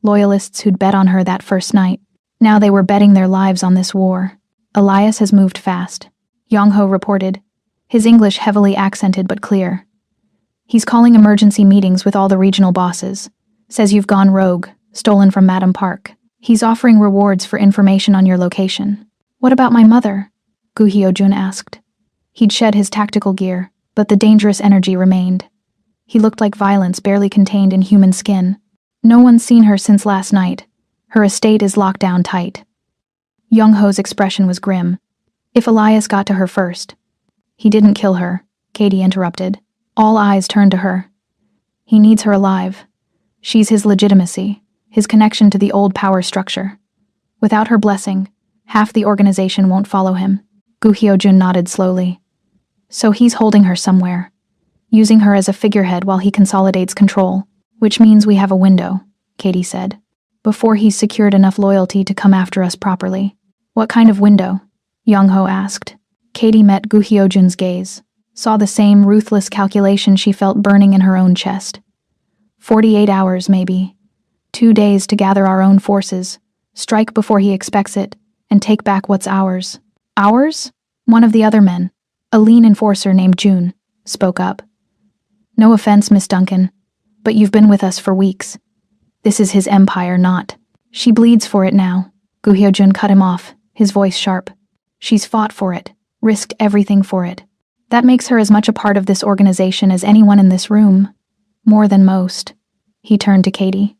Loyalists who'd bet on her that first night. Now they were betting their lives on this war. Elias has moved fast, Young-ho reported, his English heavily accented but clear. He's calling emergency meetings with all the regional bosses. Says you've gone rogue, stolen from Madam Park. He's offering rewards for information on your location. What about my mother? Gu Hyojun asked. He'd shed his tactical gear, but the dangerous energy remained. He looked like violence barely contained in human skin. No one's seen her since last night. Her estate is locked down tight. Young-ho's expression was grim. If Elias got to her first. He didn't kill her, Katie interrupted. All eyes turned to her. He needs her alive. She's his legitimacy, his connection to the old power structure. Without her blessing, half the organization won't follow him. Gu Hyojun nodded slowly. So he's holding her somewhere, using her as a figurehead while he consolidates control, which means we have a window, Katie said, before he's secured enough loyalty to come after us properly. What kind of window? Young-ho asked. Katie met Gu Hyojun's gaze, saw the same ruthless calculation she felt burning in her own chest. 48 hours, maybe. 2 days to gather our own forces, strike before he expects it, and take back what's ours. Ours? One of the other men, a lean enforcer named June, spoke up. No offense, Miss Duncan, but you've been with us for weeks. This is his empire, not. She bleeds for it now. Gu Hyojun cut him off, his voice sharp. She's fought for it, risked everything for it. That makes her as much a part of this organization as anyone in this room. More than most. He turned to Katie.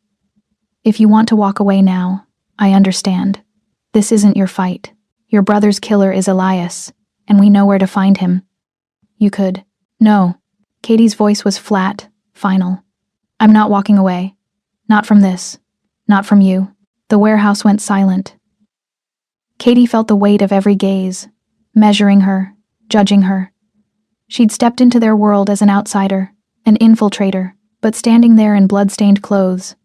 If you want to walk away now, I understand. This isn't your fight. Your brother's killer is Elias, and we know where to find him. You could. No. Katie's voice was flat, final. I'm not walking away. Not from this. Not from you. The warehouse went silent. Katie felt the weight of every gaze, measuring her, judging her. She'd stepped into their world as an outsider, an infiltrator, but standing there in blood-stained clothes,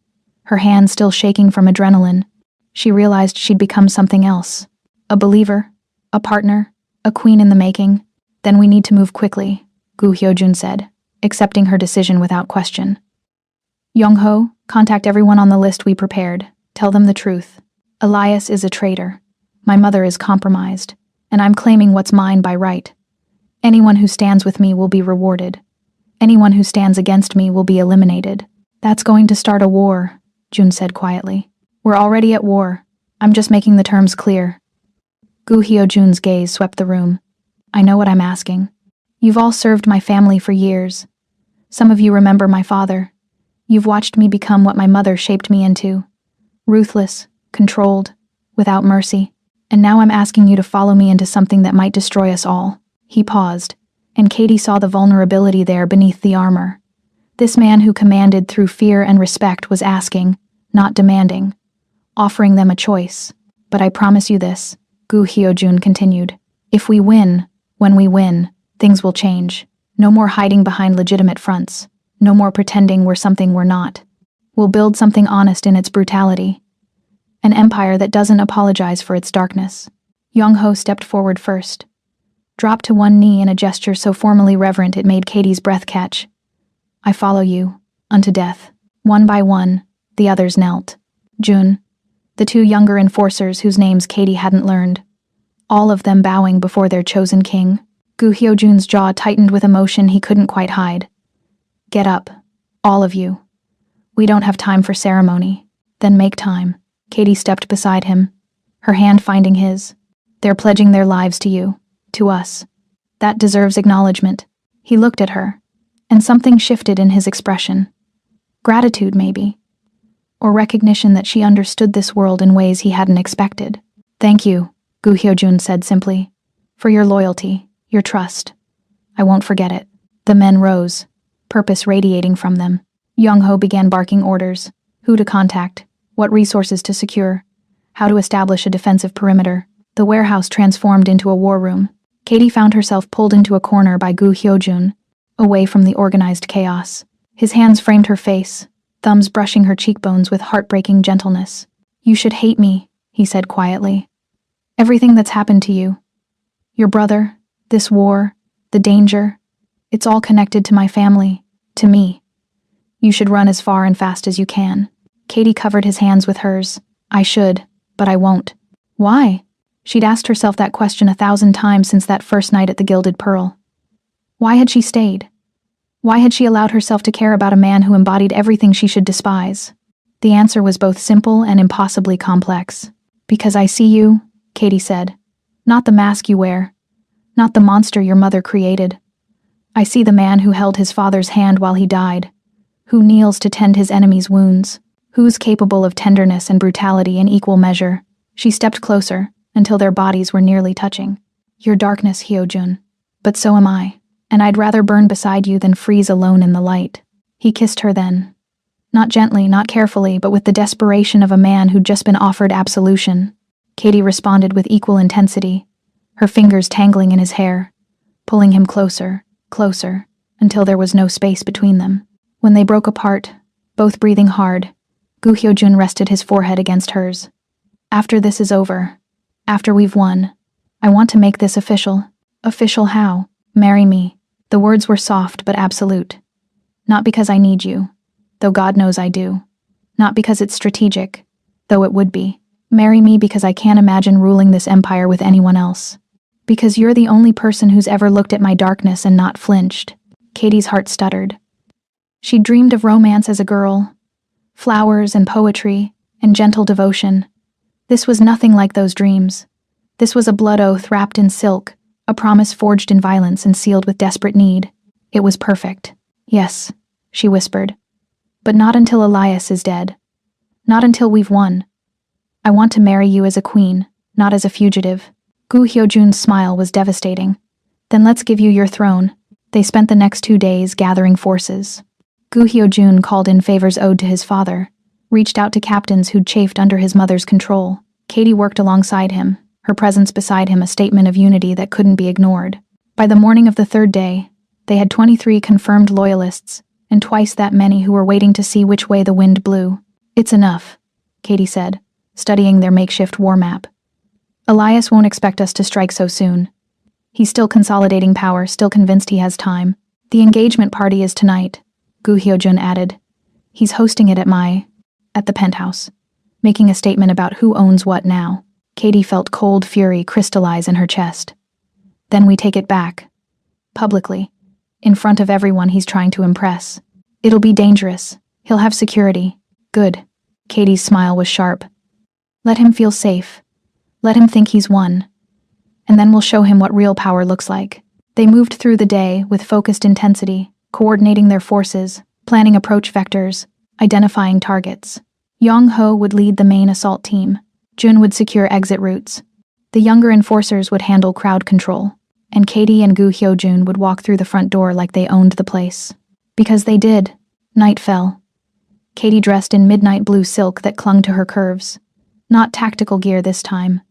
her hands still shaking from adrenaline, she realized she'd become something else. A believer, a partner, a queen in the making. Then we need to move quickly, Gu Hyojun said, accepting her decision without question. Young-ho, contact everyone on the list we prepared. Tell them the truth. Elias is a traitor. My mother is compromised, and I'm claiming what's mine by right. Anyone who stands with me will be rewarded. Anyone who stands against me will be eliminated. That's going to start a war, Jun said quietly. We're already at war. I'm just making the terms clear. Gu Hyojun's gaze swept the room. I know what I'm asking. You've all served my family for years. Some of you remember my father. You've watched me become what my mother shaped me into. Ruthless, controlled, without mercy. And now I'm asking you to follow me into something that might destroy us all. He paused, and Katie saw the vulnerability there beneath the armor. This man who commanded through fear and respect was asking, not demanding, offering them a choice. But I promise you this, Gu Hyojun continued. If we win, when we win, things will change. No more hiding behind legitimate fronts. No more pretending we're something we're not. We'll build something honest in its brutality. An empire that doesn't apologize for its darkness. Young-ho stepped forward first, dropped to one knee in a gesture so formally reverent it made Katie's breath catch. I follow you, unto death. One by one, the others knelt. Jun, the two younger enforcers whose names Katie hadn't learned, all of them bowing before their chosen king. Gu Hyojun's jaw tightened with emotion he couldn't quite hide. Get up, all of you. We don't have time for ceremony. Then make time. Katie stepped beside him, her hand finding his. They're pledging their lives to you, to us. That deserves acknowledgement. He looked at her, and something shifted in his expression. Gratitude, maybe. Or recognition that she understood this world in ways he hadn't expected. Thank you, Gu Hyojun said simply, for your loyalty, your trust. I won't forget it. The men rose, purpose radiating from them. Young-ho began barking orders. Who to contact, what resources to secure, how to establish a defensive perimeter. The warehouse transformed into a war room. Katie found herself pulled into a corner by Gu Hyojun, away from the organized chaos. His hands framed her face, thumbs brushing her cheekbones with heartbreaking gentleness. You should hate me, he said quietly. Everything that's happened to you. Your brother, this war, the danger, it's all connected to my family, to me. You should run as far and fast as you can. Katie covered his hands with hers. I should, but I won't. Why? She'd asked herself that question 1,000 times since that first night at the Gilded Pearl. Why had she stayed? Why had she allowed herself to care about a man who embodied everything she should despise? The answer was both simple and impossibly complex. Because I see you, Katie said. Not the mask you wear. Not the monster your mother created. I see the man who held his father's hand while he died, who kneels to tend his enemy's wounds, who's capable of tenderness and brutality in equal measure. She stepped closer, until their bodies were nearly touching. Your darkness, Hyojun. But so am I, and I'd rather burn beside you than freeze alone in the light. He kissed her then. Not gently, not carefully, but with the desperation of a man who'd just been offered absolution. Katie responded with equal intensity, her fingers tangling in his hair, pulling him closer, closer, until there was no space between them. When they broke apart, both breathing hard, Gu Hyojun rested his forehead against hers. After this is over, after we've won, I want to make this official. Official how? Marry me. The words were soft but absolute. Not because I need you, though God knows I do. Not because it's strategic, though it would be. Marry me because I can't imagine ruling this empire with anyone else. Because you're the only person who's ever looked at my darkness and not flinched. Katie's heart stuttered. She dreamed of romance as a girl. Flowers and poetry and gentle devotion. This was nothing like those dreams. This was a blood oath wrapped in silk, a promise forged in violence and sealed with desperate need. It was perfect. Yes, she whispered. But not until Elias is dead. Not until we've won. I want to marry you as a queen, not as a fugitive. Gu Hyojun's smile was devastating. Then let's give you your throne. They spent the next 2 days gathering forces. Gu Hyojun called in favors owed to his father, reached out to captains who'd chafed under his mother's control. Katie worked alongside him, her presence beside him a statement of unity that couldn't be ignored. By the morning of the 3rd day, they had 23 confirmed loyalists, and twice that many who were waiting to see which way the wind blew. It's enough, Katie said, studying their makeshift war map. Elias won't expect us to strike so soon. He's still consolidating power, still convinced he has time. The engagement party is tonight, Gu Hyojun added. He's hosting it at the penthouse, making a statement about who owns what now. Katie felt cold fury crystallize in her chest. Then we take it back. Publicly. In front of everyone he's trying to impress. It'll be dangerous. He'll have security. Good. Katie's smile was sharp. Let him feel safe. Let him think he's won. And then we'll show him what real power looks like. They moved through the day with focused intensity, coordinating their forces, planning approach vectors, identifying targets. Yong-ho would lead the main assault team. Jun would secure exit routes. The younger enforcers would handle crowd control. And Katie and Gu Hyojun would walk through the front door like they owned the place. Because they did. Night fell. Katie dressed in midnight blue silk that clung to her curves. Not tactical gear this time,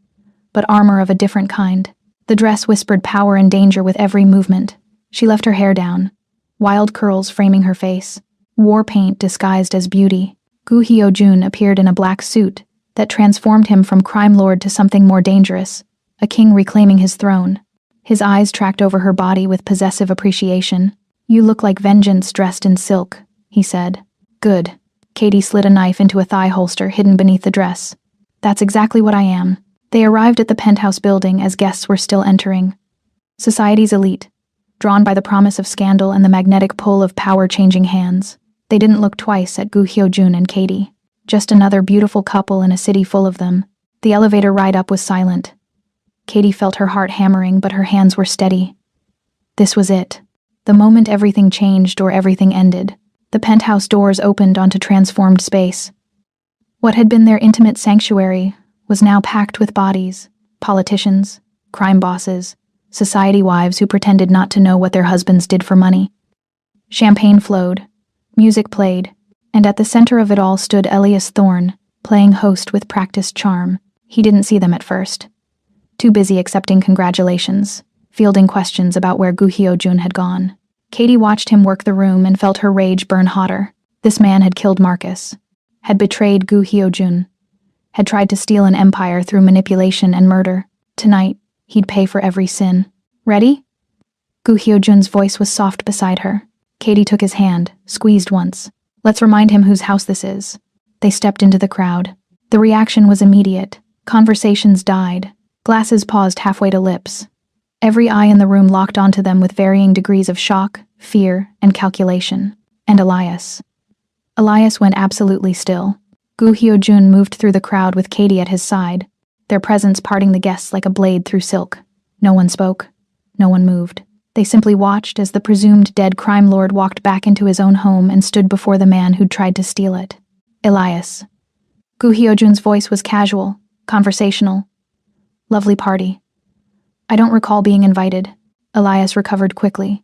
but armor of a different kind. The dress whispered power and danger with every movement. She left her hair down, wild curls framing her face, war paint disguised as beauty. Gu Hyojun appeared in a black suit that transformed him from crime lord to something more dangerous, a king reclaiming his throne. His eyes tracked over her body with possessive appreciation. You look like vengeance dressed in silk, he said. Good. Katie slid a knife into a thigh holster hidden beneath the dress. That's exactly what I am. They arrived at the penthouse building as guests were still entering. Society's elite, drawn by the promise of scandal and the magnetic pull of power-changing hands. They didn't look twice at Gu Hyojun and Katie. Just another beautiful couple in a city full of them. The elevator ride up was silent. Katie felt her heart hammering, but her hands were steady. This was it. The moment everything changed or everything ended. The penthouse doors opened onto transformed space. What had been their intimate sanctuary was now packed with bodies, politicians, crime bosses, society wives who pretended not to know what their husbands did for money. Champagne flowed, music played, and at the center of it all stood Elias Thorne, playing host with practiced charm. He didn't see them at first. Too busy accepting congratulations, fielding questions about where Gu Hyojun had gone. Katie watched him work the room and felt her rage burn hotter. This man had killed Marcus, had betrayed Gu Hyojun, had tried to steal an empire through manipulation and murder. Tonight, he'd pay for every sin. Ready? Gu Hyojun's voice was soft beside her. Katie took his hand, squeezed once. Let's remind him whose house this is. They stepped into the crowd. The reaction was immediate. Conversations died. Glasses paused halfway to lips. Every eye in the room locked onto them with varying degrees of shock, fear, and calculation. And Elias. Elias went absolutely still. Gu Hyojun moved through the crowd with Katie at his side, their presence parting the guests like a blade through silk. No one spoke. No one moved. They simply watched as the presumed dead crime lord walked back into his own home and stood before the man who'd tried to steal it. Elias. Gu Hyojun's voice was casual, conversational. Lovely party. I don't recall being invited. Elias recovered quickly.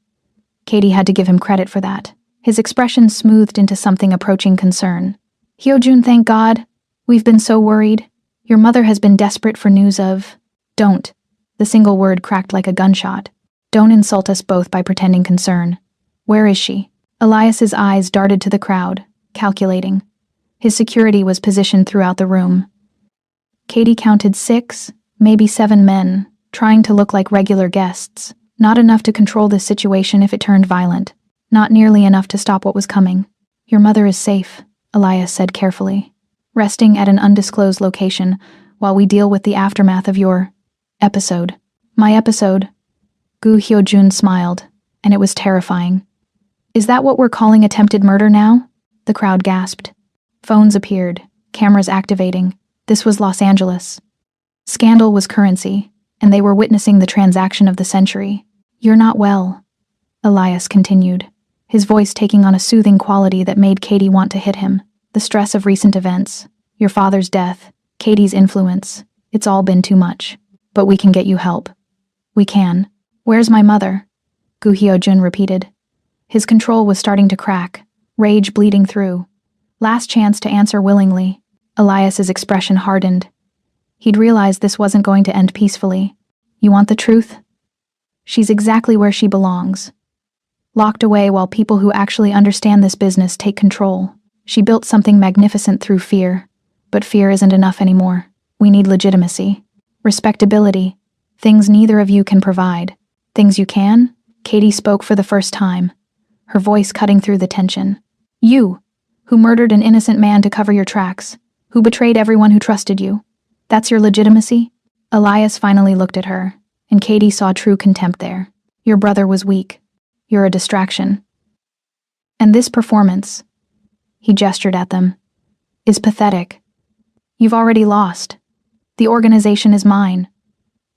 Katie had to give him credit for that. His expression smoothed into something approaching concern. Hyojun, thank God. We've been so worried. Your mother has been desperate for news of... Don't. The single word cracked like a gunshot. Don't insult us both by pretending concern. Where is she? Elias's eyes darted to the crowd, calculating. His security was positioned throughout the room. Katie counted 6, maybe 7 men, trying to look like regular guests. Not enough to control this situation if it turned violent. Not nearly enough to stop what was coming. Your mother is safe, Elias said carefully. Resting at an undisclosed location while we deal with the aftermath of your... episode. My episode. Gu Hyojun smiled, and it was terrifying. Is that what we're calling attempted murder now? The crowd gasped. Phones appeared, cameras activating. This was Los Angeles. Scandal was currency, and they were witnessing the transaction of the century. You're not well, Elias continued, his voice taking on a soothing quality that made Katie want to hit him. The stress of recent events, your father's death, Katie's influence, it's all been too much. But we can get you help. We can. Where's my mother? Gu Hyojun repeated. His control was starting to crack, rage bleeding through. Last chance to answer willingly. Elias's expression hardened. He'd realized this wasn't going to end peacefully. You want the truth? She's exactly where she belongs. Locked away while people who actually understand this business take control. She built something magnificent through fear. But fear isn't enough anymore. We need legitimacy. Respectability. Things neither of you can provide. Things you can? Katie spoke for the first time, her voice cutting through the tension. You, who murdered an innocent man to cover your tracks, who betrayed everyone who trusted you. That's your legitimacy? Elias finally looked at her, and Katie saw true contempt there. Your brother was weak. You're a distraction. And this performance, he gestured at them, is pathetic. You've already lost. The organization is mine.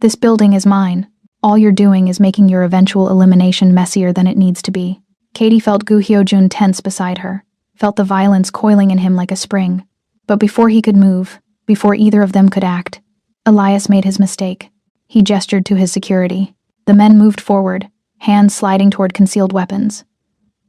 This building is mine. All you're doing is making your eventual elimination messier than it needs to be. Katie felt Gu Hyojun tense beside her, felt the violence coiling in him like a spring. But before he could move, before either of them could act, Elias made his mistake. He gestured to his security. The men moved forward, hands sliding toward concealed weapons.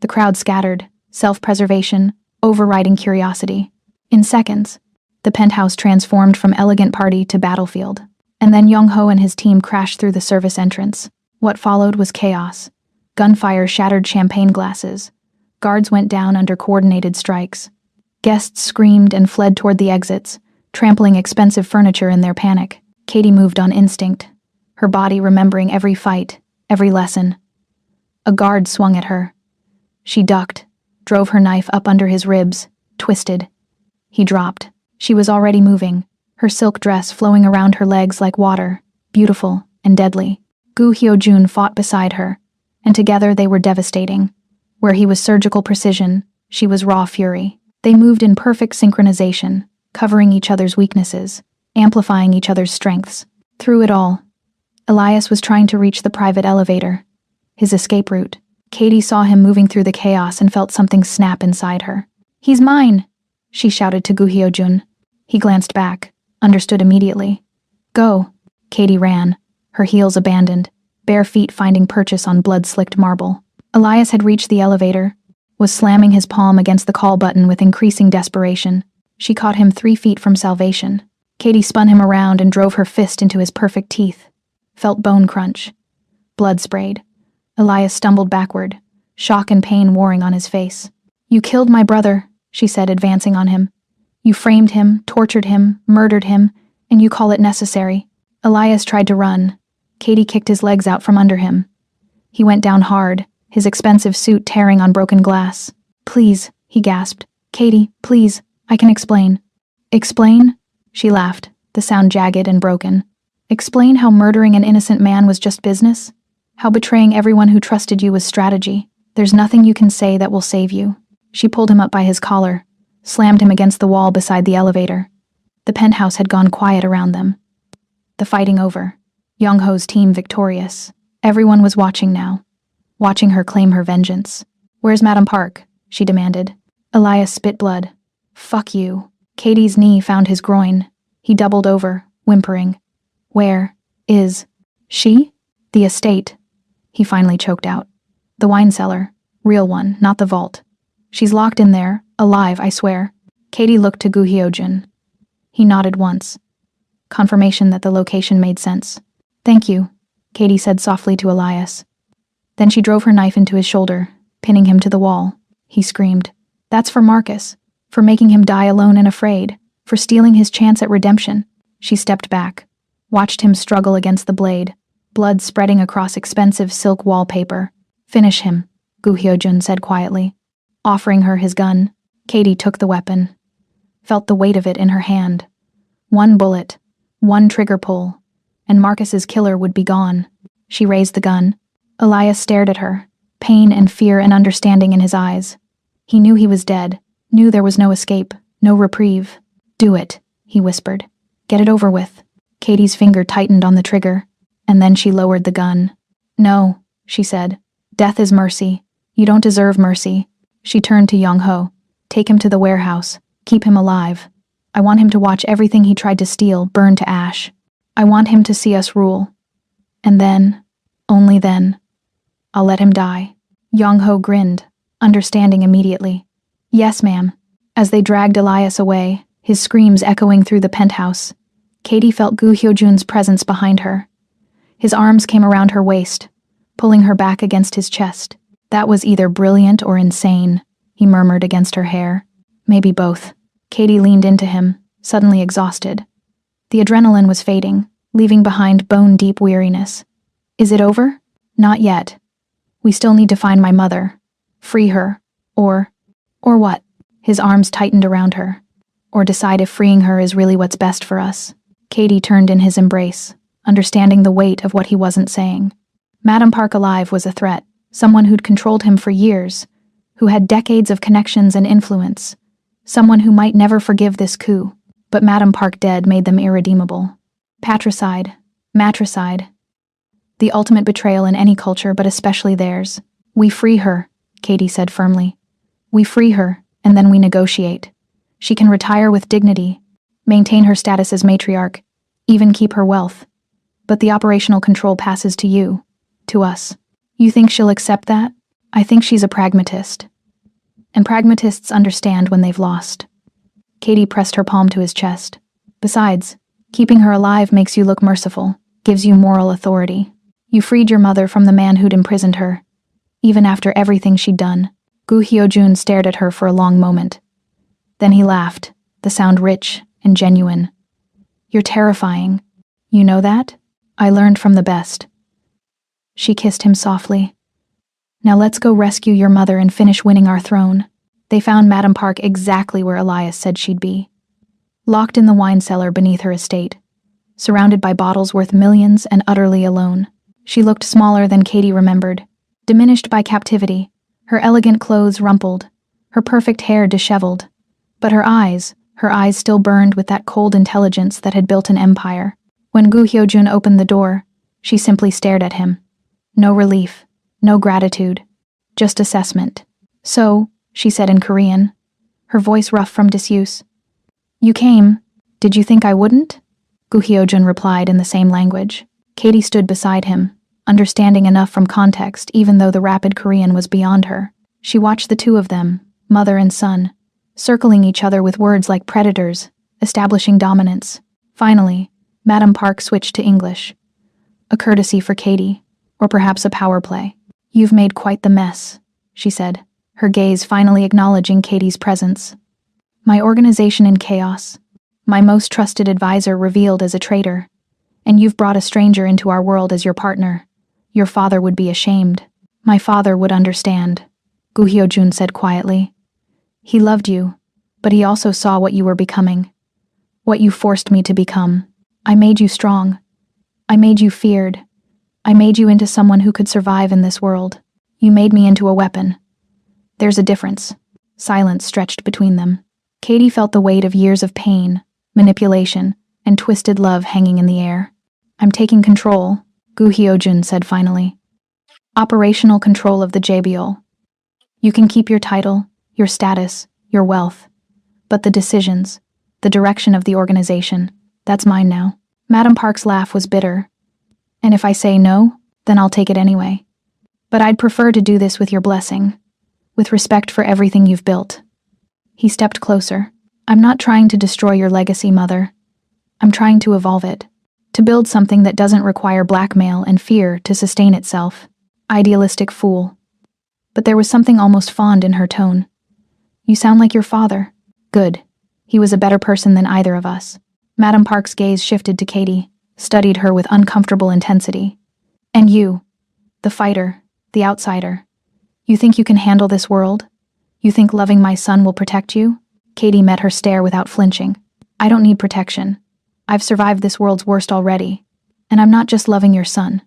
The crowd scattered, self-preservation, overriding curiosity. In seconds, the penthouse transformed from elegant party to battlefield. And then Young-ho and his team crashed through the service entrance. What followed was chaos. Gunfire shattered champagne glasses. Guards went down under coordinated strikes. Guests screamed and fled toward the exits, trampling expensive furniture in their panic. Katie moved on instinct, her body remembering every fight, every lesson. A guard swung at her. She ducked, drove her knife up under his ribs, twisted. He dropped. She was already moving, her silk dress flowing around her legs like water, beautiful and deadly. Gu Hyojun fought beside her, and together they were devastating. Where he was surgical precision, she was raw fury. They moved in perfect synchronization, covering each other's weaknesses, amplifying each other's strengths. Through it all, Elias was trying to reach the private elevator, his escape route. Katie saw him moving through the chaos and felt something snap inside her. "He's mine!" she shouted to Gu Hyojun. He glanced back, understood immediately. "Go." Katie ran, her heels abandoned, bare feet finding purchase on blood-slicked marble. Elias had reached the elevator, was slamming his palm against the call button with increasing desperation. She caught him 3 feet from salvation. Katie spun him around and drove her fist into his perfect teeth. Felt bone crunch. Blood sprayed. Elias stumbled backward, shock and pain warring on his face. "You killed my brother," she said, advancing on him. "You framed him, tortured him, murdered him, and you call it necessary." Elias tried to run. Katie kicked his legs out from under him. He went down hard, his expensive suit tearing on broken glass. "Please," he gasped. "Katie, please, I can explain." "Explain?" She laughed, the sound jagged and broken. "Explain how murdering an innocent man was just business? How betraying everyone who trusted you was strategy? There's nothing you can say that will save you." She pulled him up by his collar, slammed him against the wall beside the elevator. The penthouse had gone quiet around them. The fighting over. Young-ho's team victorious. Everyone was watching now, watching her claim her vengeance. "Where's Madam Park?" she demanded. Elias spit blood. "Fuck you." Katie's knee found his groin. He doubled over, whimpering. "Where is she?" "The estate," he finally choked out. "The wine cellar. Real one, not the vault. She's locked in there, alive, I swear." Katie looked to Gu Hyojun. He nodded once. Confirmation that the location made sense. "Thank you," Katie said softly to Elias. Then she drove her knife into his shoulder, pinning him to the wall. He screamed. "That's for Marcus, for making him die alone and afraid, for stealing his chance at redemption." She stepped back, watched him struggle against the blade, blood spreading across expensive silk wallpaper. "Finish him," Gu Hyojun said quietly. Offering her his gun, Katie took the weapon, felt the weight of it in her hand. One bullet, one trigger pull, and Marcus's killer would be gone. She raised the gun. Elias stared at her, pain and fear and understanding in his eyes. He knew he was dead, knew there was no escape, no reprieve. "Do it," he whispered. "Get it over with." Katie's finger tightened on the trigger, and then she lowered the gun. "No," she said. "Death is mercy. You don't deserve mercy." She turned to Young-ho. "Take him to the warehouse. Keep him alive. I want him to watch everything he tried to steal burn to ash. I want him to see us rule. And then, only then, I'll let him die." Young-ho grinned, understanding immediately. "Yes, ma'am." As they dragged Elias away, his screams echoing through the penthouse, Katie felt Gu Hyojun's presence behind her. His arms came around her waist, pulling her back against his chest. "That was either brilliant or insane," he murmured against her hair. "Maybe both." Katie leaned into him, suddenly exhausted. The adrenaline was fading, leaving behind bone-deep weariness. "Is it over?" "Not yet. We still need to find my mother. Free her. Or what?" His arms tightened around her. "Or decide if freeing her is really what's best for us." Katie turned in his embrace, understanding the weight of what he wasn't saying. Madam Park alive was a threat, someone who'd controlled him for years, who had decades of connections and influence, someone who might never forgive this coup, but Madam Park dead made them irredeemable. Patricide, matricide, the ultimate betrayal in any culture, but especially theirs. We free her, Katie said firmly. We free her, and then we negotiate. She can retire with dignity, maintain her status as matriarch, even keep her wealth. But the operational control passes to you, to us. You think she'll accept that? I think she's a pragmatist. And pragmatists understand when they've lost. Katie pressed her palm to his chest. Besides, keeping her alive makes you look merciful, gives you moral authority. You freed your mother from the man who'd imprisoned her, even after everything she'd done. Gu Hyojun stared at her for a long moment. Then he laughed, the sound rich and genuine. You're terrifying. You know that? I learned from the best. She kissed him softly. Now let's go rescue your mother and finish winning our throne. They found Madam Park exactly where Elias said she'd be. Locked in the wine cellar beneath her estate, surrounded by bottles worth millions and utterly alone. She looked smaller than Katie remembered, diminished by captivity, her elegant clothes rumpled, her perfect hair disheveled. But her eyes still burned with that cold intelligence that had built an empire. When Gu Hyojun opened the door, she simply stared at him. No relief, no gratitude, just assessment. So, she said in Korean, her voice rough from disuse. You came. Did you think I wouldn't? Gu Hyojun replied in the same language. Katie stood beside him, understanding enough from context even though the rapid Korean was beyond her. She watched the two of them, mother and son, circling each other with words like predators, establishing dominance. Finally, Madam Park switched to English. A courtesy for Katie, or perhaps a power play. You've made quite the mess, she said, her gaze finally acknowledging Katie's presence. My organization in chaos, my most trusted advisor revealed as a traitor, and you've brought a stranger into our world as your partner. Your father would be ashamed. My father would understand, Gu Hyojun said quietly. He loved you, but he also saw what you were becoming. What you forced me to become. I made you strong. I made you feared. I made you into someone who could survive in this world. You made me into a weapon. There's a difference. Silence stretched between them. Katie felt the weight of years of pain, manipulation, and twisted love hanging in the air. I'm taking control, Gu Hyojun said finally. Operational control of the JBL. You can keep your title, your status, your wealth. But the decisions, the direction of the organization, that's mine now. Madam Park's laugh was bitter. And if I say no, then I'll take it anyway. But I'd prefer to do this with your blessing, with respect for everything you've built. He stepped closer. I'm not trying to destroy your legacy, Mother. I'm trying to evolve it, to build something that doesn't require blackmail and fear to sustain itself. Idealistic fool. But there was something almost fond in her tone. You sound like your father. Good. He was a better person than either of us. Madam Park's gaze shifted to Katie, studied her with uncomfortable intensity. And you, the fighter, the outsider. You think you can handle this world? You think loving my son will protect you? Katie met her stare without flinching. I don't need protection. I've survived this world's worst already. And I'm not just loving your son.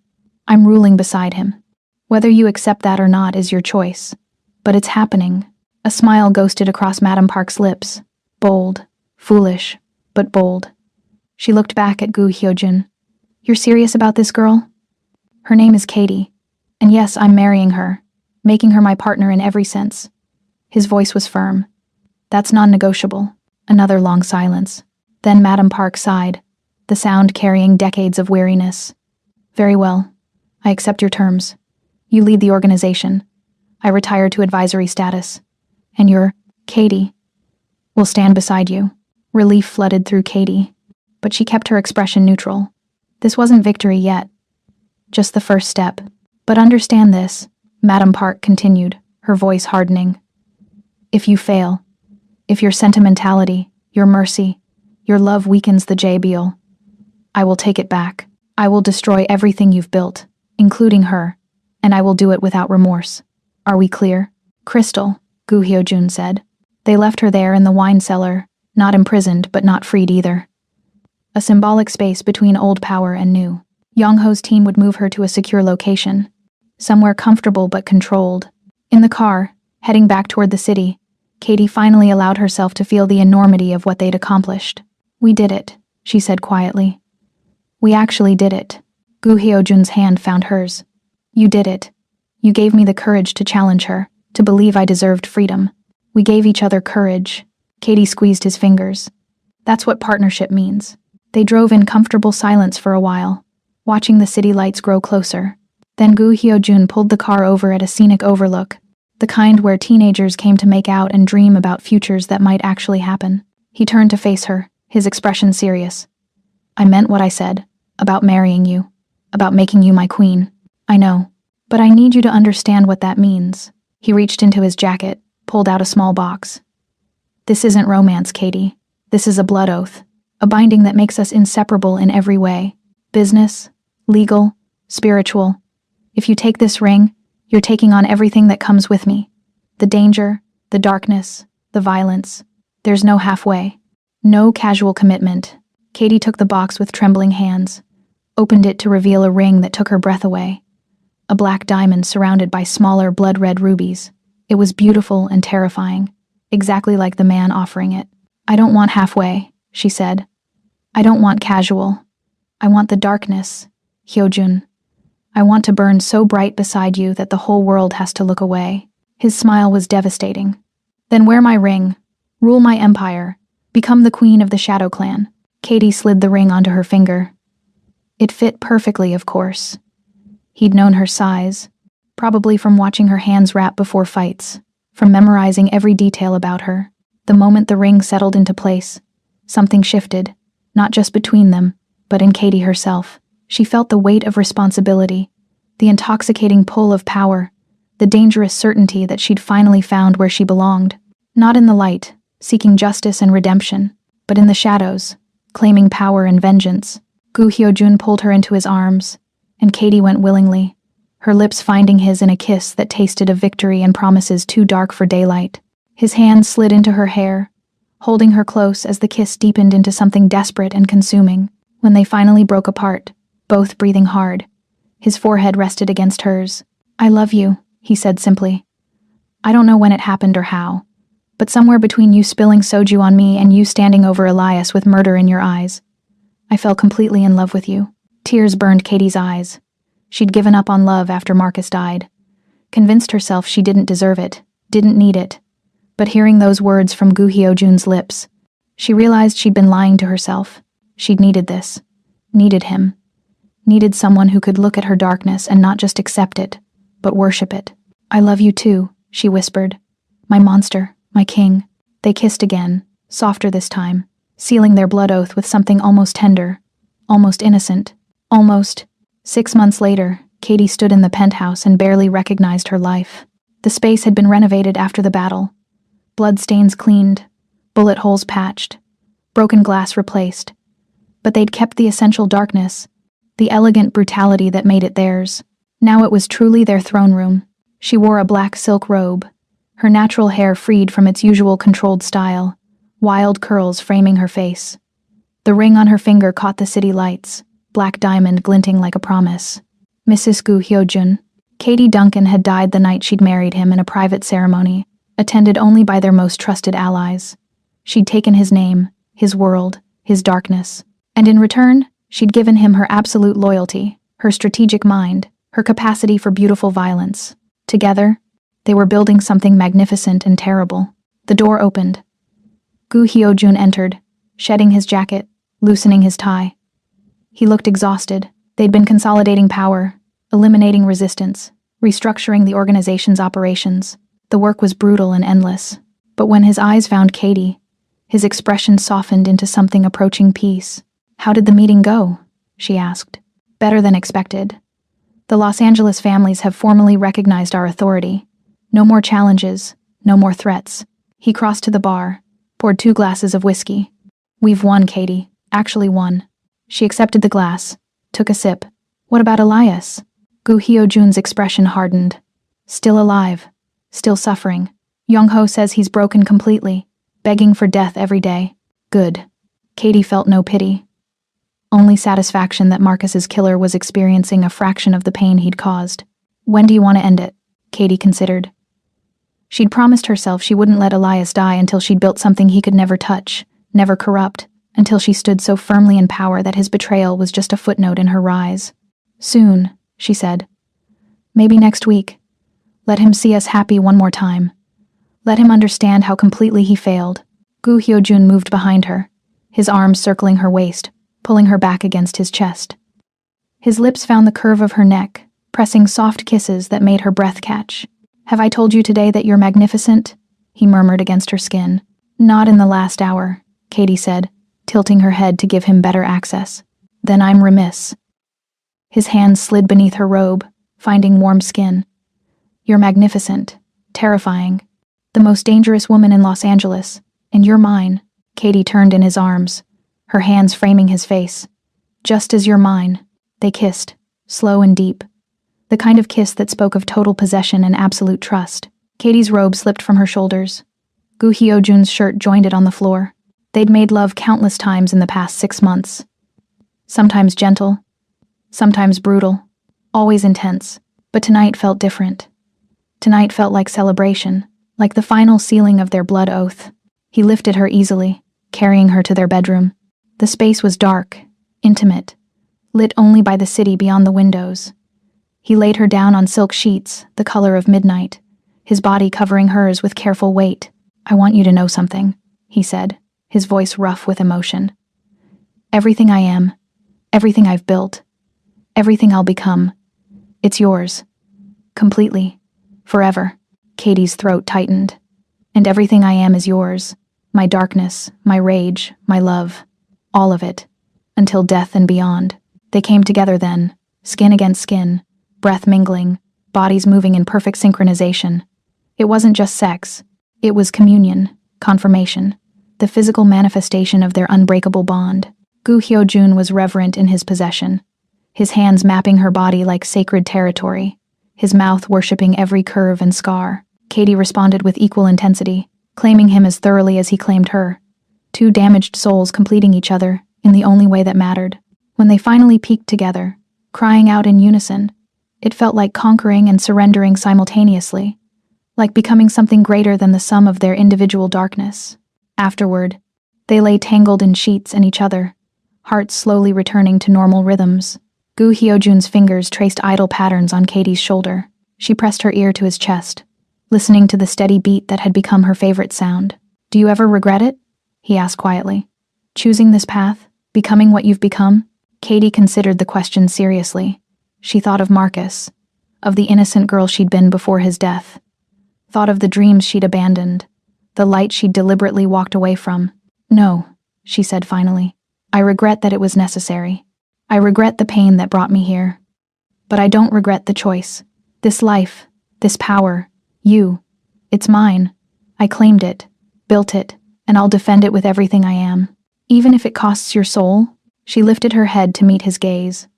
I'm ruling beside him. Whether you accept that or not is your choice. But it's happening. A smile ghosted across Madam Park's lips. Bold, foolish, but bold. She looked back at Gu Hyojun. You're serious about this girl? Her name is Katie. And yes, I'm marrying her, making her my partner in every sense. His voice was firm. That's non-negotiable. Another long silence. Then Madam Park sighed, the sound carrying decades of weariness. Very well. I accept your terms. You lead the organization. I retire to advisory status. And Katie, will stand beside you. Relief flooded through Katie, but she kept her expression neutral. This wasn't victory yet. Just the first step. But understand this, Madam Park continued, her voice hardening. If you fail, if your sentimentality, your mercy, your love weakens the JBL, I will take it back. I will destroy everything you've built, including her, and I will do it without remorse. Are we clear? Crystal, Gu Hyojun said. They left her there in the wine cellar, not imprisoned but not freed either. a symbolic space between old power and new. Young-ho's team would move her to a secure location, somewhere comfortable but controlled. In the car, heading back toward the city, Katie finally allowed herself to feel the enormity of what they'd accomplished. "We did it," she said quietly. "We actually did it." Gu Hyojun's hand found hers. "You did it. You gave me the courage to challenge her, to believe I deserved freedom. We gave each other courage." Katie squeezed his fingers. "That's what partnership means." They drove in comfortable silence for a while, watching the city lights grow closer. Then Gu Hyojun pulled the car over at a scenic overlook, the kind where teenagers came to make out and dream about futures that might actually happen. He turned to face her, his expression serious. "I meant what I said, about marrying you, about making you my queen. I know, but I need you to understand what that means." He reached into his jacket, pulled out a small box. "This isn't romance, Katie. This is a blood oath, a binding that makes us inseparable in every way. Business, legal, spiritual. If you take this ring, you're taking on everything that comes with me. The danger, the darkness, the violence. There's no halfway. No casual commitment." Katie took the box with trembling hands, opened it to reveal a ring that took her breath away. A black diamond surrounded by smaller blood-red rubies. It was beautiful and terrifying, exactly like the man offering it. "I don't want halfway," she said. "I don't want casual. I want the darkness, Hyojun. I want to burn so bright beside you that the whole world has to look away." His smile was devastating. "Then wear my ring. Rule my empire. Become the queen of the Shadow Clan." Katie slid the ring onto her finger. It fit perfectly, of course. He'd known her size, probably from watching her hands wrap before fights, from memorizing every detail about her. The moment the ring settled into place, something shifted, not just between them, but in Katie herself. She felt the weight of responsibility, the intoxicating pull of power, the dangerous certainty that she'd finally found where she belonged. Not in the light, seeking justice and redemption, but in the shadows, claiming power and vengeance. Gu Hyojun pulled her into his arms, and Katie went willingly, her lips finding his in a kiss that tasted of victory and promises too dark for daylight. His hand slid into her hair, holding her close as the kiss deepened into something desperate and consuming. When they finally broke apart, both breathing hard, his forehead rested against hers. "I love you," he said simply. "I don't know when it happened or how, but somewhere between you spilling soju on me and you standing over Elias with murder in your eyes, I fell completely in love with you." Tears burned Katie's eyes. She'd given up on love after Marcus died, convinced herself she didn't deserve it, didn't need it. But hearing those words from Gu Hyojun's lips, she realized she'd been lying to herself. She'd needed this, needed him, needed someone who could look at her darkness and not just accept it, but worship it. "I love you too," she whispered. "My monster, my king." They kissed again, softer this time, sealing their blood oath with something almost tender, almost innocent, almost. 6 months later, Katie stood in the penthouse and barely recognized her life. The space had been renovated after the battle. Bloodstains cleaned, bullet holes patched, broken glass replaced. But they'd kept the essential darkness, the elegant brutality that made it theirs. Now it was truly their throne room. She wore a black silk robe, her natural hair freed from its usual controlled style, wild curls framing her face. The ring on her finger caught the city lights, black diamond glinting like a promise. Mrs. Gu Hyojun. Katie Duncan had died the night she'd married him in a private ceremony, attended only by their most trusted allies. She'd taken his name, his world, his darkness, and in return, she'd given him her absolute loyalty, her strategic mind, her capacity for beautiful violence. Together, they were building something magnificent and terrible. The door opened. Gu Hyojun entered, shedding his jacket, loosening his tie. He looked exhausted. They'd been consolidating power, eliminating resistance, restructuring the organization's operations. The work was brutal and endless. But when his eyes found Katie, his expression softened into something approaching peace. "How did the meeting go?" she asked. "Better than expected. The Los Angeles families have formally recognized our authority. No more challenges, no more threats." He crossed to the bar, poured 2 glasses of whiskey. "We've won, Katie. Actually won." She accepted the glass, took a sip. "What about Elias?" Gu Hyojun's expression hardened. "Still alive. Still suffering. Young-ho says he's broken completely, begging for death every day." "Good." Katie felt no pity. only satisfaction that Marcus's killer was experiencing a fraction of the pain he'd caused. When do you want to end it? Katie considered. She'd promised herself she wouldn't let Elias die until she'd built something he could never touch, never corrupt, until she stood so firmly in power that his betrayal was just a footnote in her rise. Soon, she said. Maybe next week. Let him see us happy one more time. Let him understand how completely he failed. Gu Hyojun moved behind her, his arms circling her waist, pulling her back against his chest. His lips found the curve of her neck, pressing soft kisses that made her breath catch. Have I told you today that you're magnificent? He murmured against her skin. Not in the last hour, Katie said, tilting her head to give him better access. Then I'm remiss. His hands slid beneath her robe, finding warm skin. You're magnificent, terrifying, the most dangerous woman in Los Angeles, and you're mine. Katie turned in his arms, her hands framing his face. Just as you're mine. They kissed, slow and deep. The kind of kiss that spoke of total possession and absolute trust. Katie's robe slipped from her shoulders. Gu Hyojun's shirt joined it on the floor. They'd made love countless times in the past 6 months. Sometimes gentle, sometimes brutal, always intense, but tonight felt different. Tonight felt like celebration, like the final sealing of their blood oath. He lifted her easily, carrying her to their bedroom. The space was dark, intimate, lit only by the city beyond the windows. He laid her down on silk sheets, the color of midnight, his body covering hers with careful weight. I want you to know something, he said, his voice rough with emotion. Everything I am, everything I've built, everything I'll become, it's yours. Completely. Forever. Katie's throat tightened. And everything I am is yours. My darkness, my rage, my love. All of it. Until death and beyond. They came together then, skin against skin, breath mingling, bodies moving in perfect synchronization. It wasn't just sex. It was communion, confirmation, the physical manifestation of their unbreakable bond. Gu Hyojun was reverent in his possession, his hands mapping her body like sacred territory, his mouth worshipping every curve and scar. Katie responded with equal intensity, claiming him as thoroughly as he claimed her. Two damaged souls completing each other in the only way that mattered. When they finally peaked together, crying out in unison, it felt like conquering and surrendering simultaneously, like becoming something greater than the sum of their individual darkness. Afterward, they lay tangled in sheets and each other, hearts slowly returning to normal rhythms. Gu Hyojun's fingers traced idle patterns on Katie's shoulder. She pressed her ear to his chest, listening to the steady beat that had become her favorite sound. Do you ever regret it? He asked quietly. Choosing this path, becoming what you've become? Katie considered the question seriously. She thought of Marcus, of the innocent girl she'd been before his death, thought of the dreams she'd abandoned, the light she'd deliberately walked away from. No, she said finally. I regret that it was necessary. I regret the pain that brought me here. But I don't regret the choice. This life, this power, you, it's mine. I claimed it, built it, and I'll defend it with everything I am. Even if it costs your soul? She lifted her head to meet his gaze.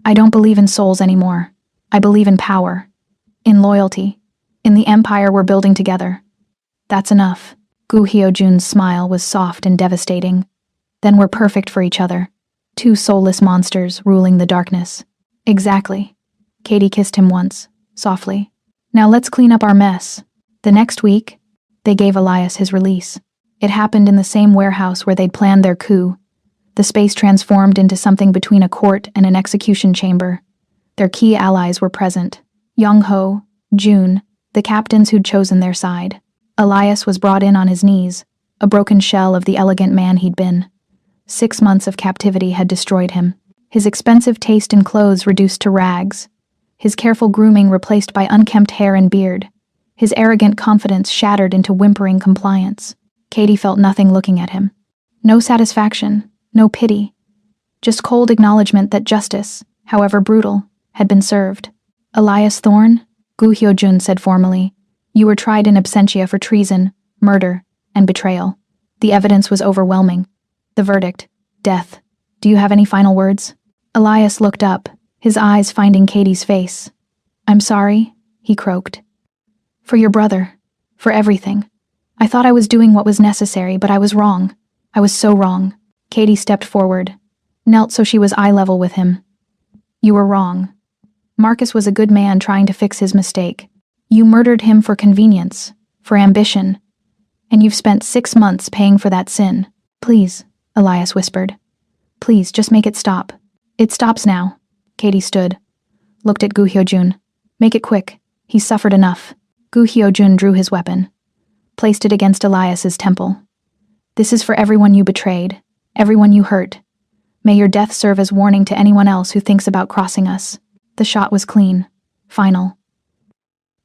I don't believe in souls anymore. I believe in power, in loyalty, in the empire we're building together. That's enough. Gu Hyojun's smile was soft and devastating. Then we're perfect for each other. Two soulless monsters ruling the darkness. Exactly. Katie kissed him once, softly. Now let's clean up our mess. The next week, they gave Elias his release. It happened in the same warehouse where they'd planned their coup. The space transformed into something between a court and an execution chamber. Their key allies were present. Young-ho, June, the captains who'd chosen their side. Elias was brought in on his knees, a broken shell of the elegant man he'd been. 6 months of captivity had destroyed him. His expensive taste in clothes reduced to rags. His careful grooming replaced by unkempt hair and beard. His arrogant confidence shattered into whimpering compliance. Katie felt nothing looking at him. No satisfaction, no pity. Just cold acknowledgement that justice, however brutal, had been served. Elias Thorne, Gu Hyojun said formally, you were tried in absentia for treason, murder, and betrayal. The evidence was overwhelming. The verdict, death. Do you have any final words? Elias looked up, his eyes finding Katie's face. I'm sorry, he croaked. For your brother. For everything. I thought I was doing what was necessary, but I was wrong. I was so wrong. Katie stepped forward, knelt so she was eye level with him. You were wrong. Marcus was a good man trying to fix his mistake. You murdered him for convenience, for ambition, and you've spent 6 months paying for that sin. Please, Elias whispered. Please, just make it stop. It stops now. Katie stood, looked at Gu Hyojun. Make it quick. He's suffered enough. Gu Hyojun drew his weapon, placed it against Elias's temple. This is for everyone you betrayed, everyone you hurt. May your death serve as warning to anyone else who thinks about crossing us. The shot was clean, final.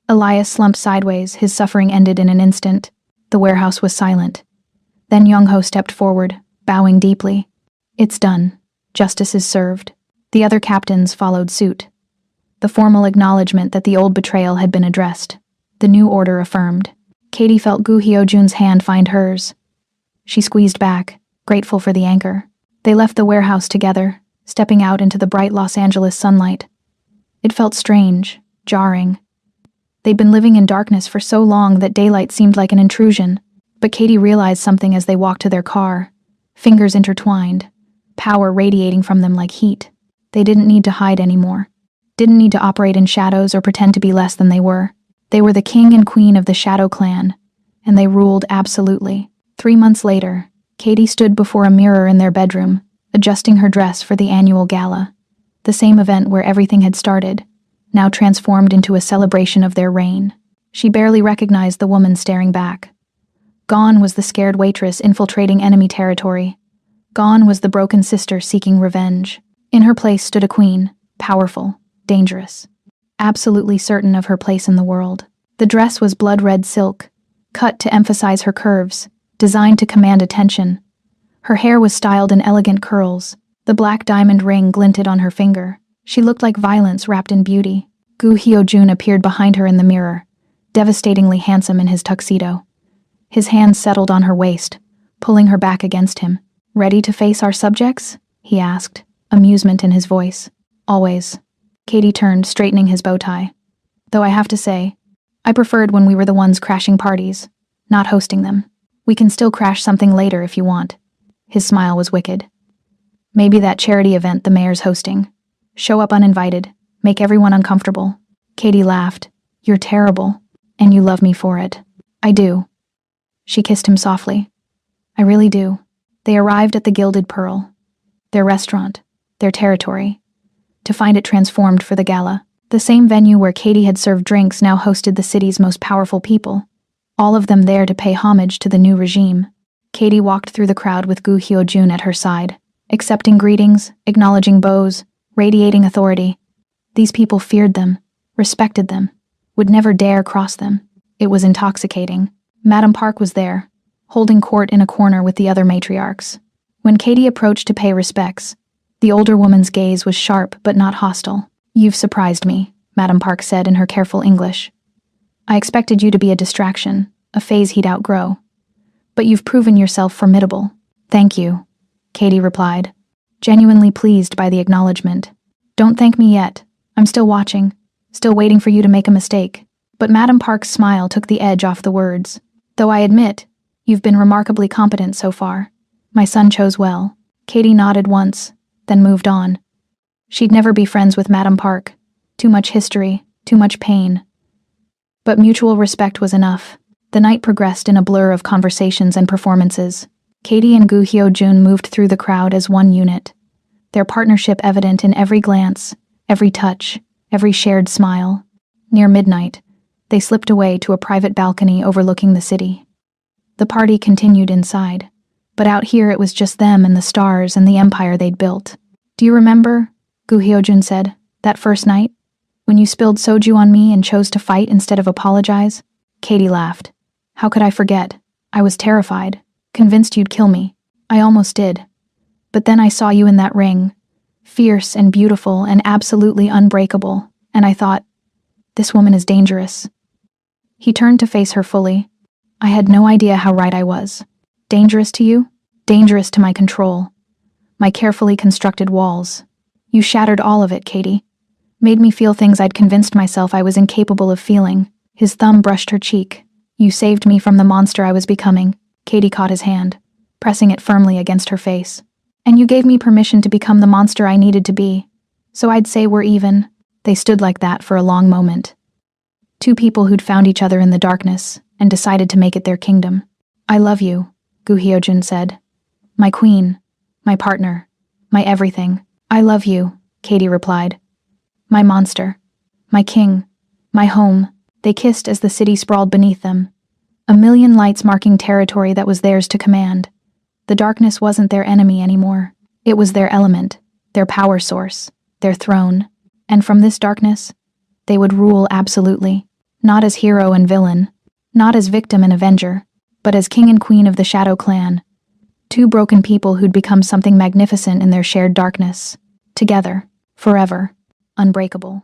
Elias slumped sideways, his suffering ended in an instant. The warehouse was silent. Then Young-ho stepped forward, bowing deeply. It's done. Justice is served. The other captains followed suit. The formal acknowledgement that the old betrayal had been addressed. The new order affirmed. Katie felt Gu Hyojun's hand find hers. She squeezed back, grateful for the anchor. They left the warehouse together, stepping out into the bright Los Angeles sunlight. It felt strange, jarring. They'd been living in darkness for so long that daylight seemed like an intrusion. But Katie realized something as they walked to their car. Fingers intertwined, power radiating from them like heat. They didn't need to hide anymore. Didn't need to operate in shadows or pretend to be less than they were. They were the king and queen of the Shadow Clan, and they ruled absolutely. 3 months later, Katie stood before a mirror in their bedroom, adjusting her dress for the annual gala. The same event where everything had started, now transformed into a celebration of their reign. She barely recognized the woman staring back. Gone was the scared waitress infiltrating enemy territory. Gone was the broken sister seeking revenge. In her place stood a queen, powerful, dangerous, absolutely certain of her place in the world. The dress was blood-red silk, cut to emphasize her curves, designed to command attention. Her hair was styled in elegant curls. The black diamond ring glinted on her finger. She looked like violence wrapped in beauty. Gu Hyojun appeared behind her in the mirror, devastatingly handsome in his tuxedo. His hands settled on her waist, pulling her back against him. Ready to face our subjects? He asked, amusement in his voice. Always. Katie turned, straightening his bow tie. Though I have to say, I preferred when we were the ones crashing parties, not hosting them. We can still crash something later if you want. His smile was wicked. Maybe that charity event the mayor's hosting. Show up uninvited, make everyone uncomfortable. Katie laughed. You're terrible, and you love me for it. I do. She kissed him softly. I really do. They arrived at the Gilded Pearl. Their restaurant, their territory. To find it transformed for the gala. The same venue where Katie had served drinks now hosted the city's most powerful people. All of them there to pay homage to the new regime. Katie walked through the crowd with Gu Hyojun at her side, accepting greetings, acknowledging bows, radiating authority. These people feared them, respected them, would never dare cross them. It was intoxicating. Madame Park was there, holding court in a corner with the other matriarchs. When Katie approached to pay respects, the older woman's gaze was sharp but not hostile. You've surprised me, Madame Park said in her careful English. I expected you to be a distraction, a phase he'd outgrow. But you've proven yourself formidable. Thank you, Katie replied, genuinely pleased by the acknowledgement. Don't thank me yet. I'm still watching, still waiting for you to make a mistake. But Madame Park's smile took the edge off the words. Though I admit, you've been remarkably competent so far. My son chose well. Katie nodded once, then moved on. She'd never be friends with Madame Park. Too much history, too much pain. But mutual respect was enough. The night progressed in a blur of conversations and performances. Katie and Gu Hyojun moved through the crowd as one unit, their partnership evident in every glance, every touch, every shared smile. Near midnight, they slipped away to a private balcony overlooking the city. The party continued inside, but out here it was just them and the stars and the empire they'd built. Do you remember, Gu Hyojun said, that first night? When you spilled soju on me and chose to fight instead of apologize? Katie laughed. How could I forget? I was terrified, convinced you'd kill me. I almost did. But then I saw you in that ring, fierce and beautiful and absolutely unbreakable, and I thought, this woman is dangerous. He turned to face her fully. I had no idea how right I was. Dangerous to you? Dangerous to my control. My carefully constructed walls. You shattered all of it, Katie. Made me feel things I'd convinced myself I was incapable of feeling. His thumb brushed her cheek. You saved me from the monster I was becoming. Katie caught his hand, pressing it firmly against her face. And you gave me permission to become the monster I needed to be. So I'd say we're even." They stood like that for a long moment. Two people who'd found each other in the darkness and decided to make it their kingdom. "I love you," Gu Hyojin said. "My queen, my partner, my everything." "I love you," Katie replied. "My monster, my king, my home." They kissed as the city sprawled beneath them, a million lights marking territory that was theirs to command. The darkness wasn't their enemy anymore. It was their element, their power source, their throne. And from this darkness, they would rule absolutely, not as hero and villain, not as victim and avenger, but as king and queen of the Shadow Clan, two broken people who'd become something magnificent in their shared darkness, together, forever, unbreakable.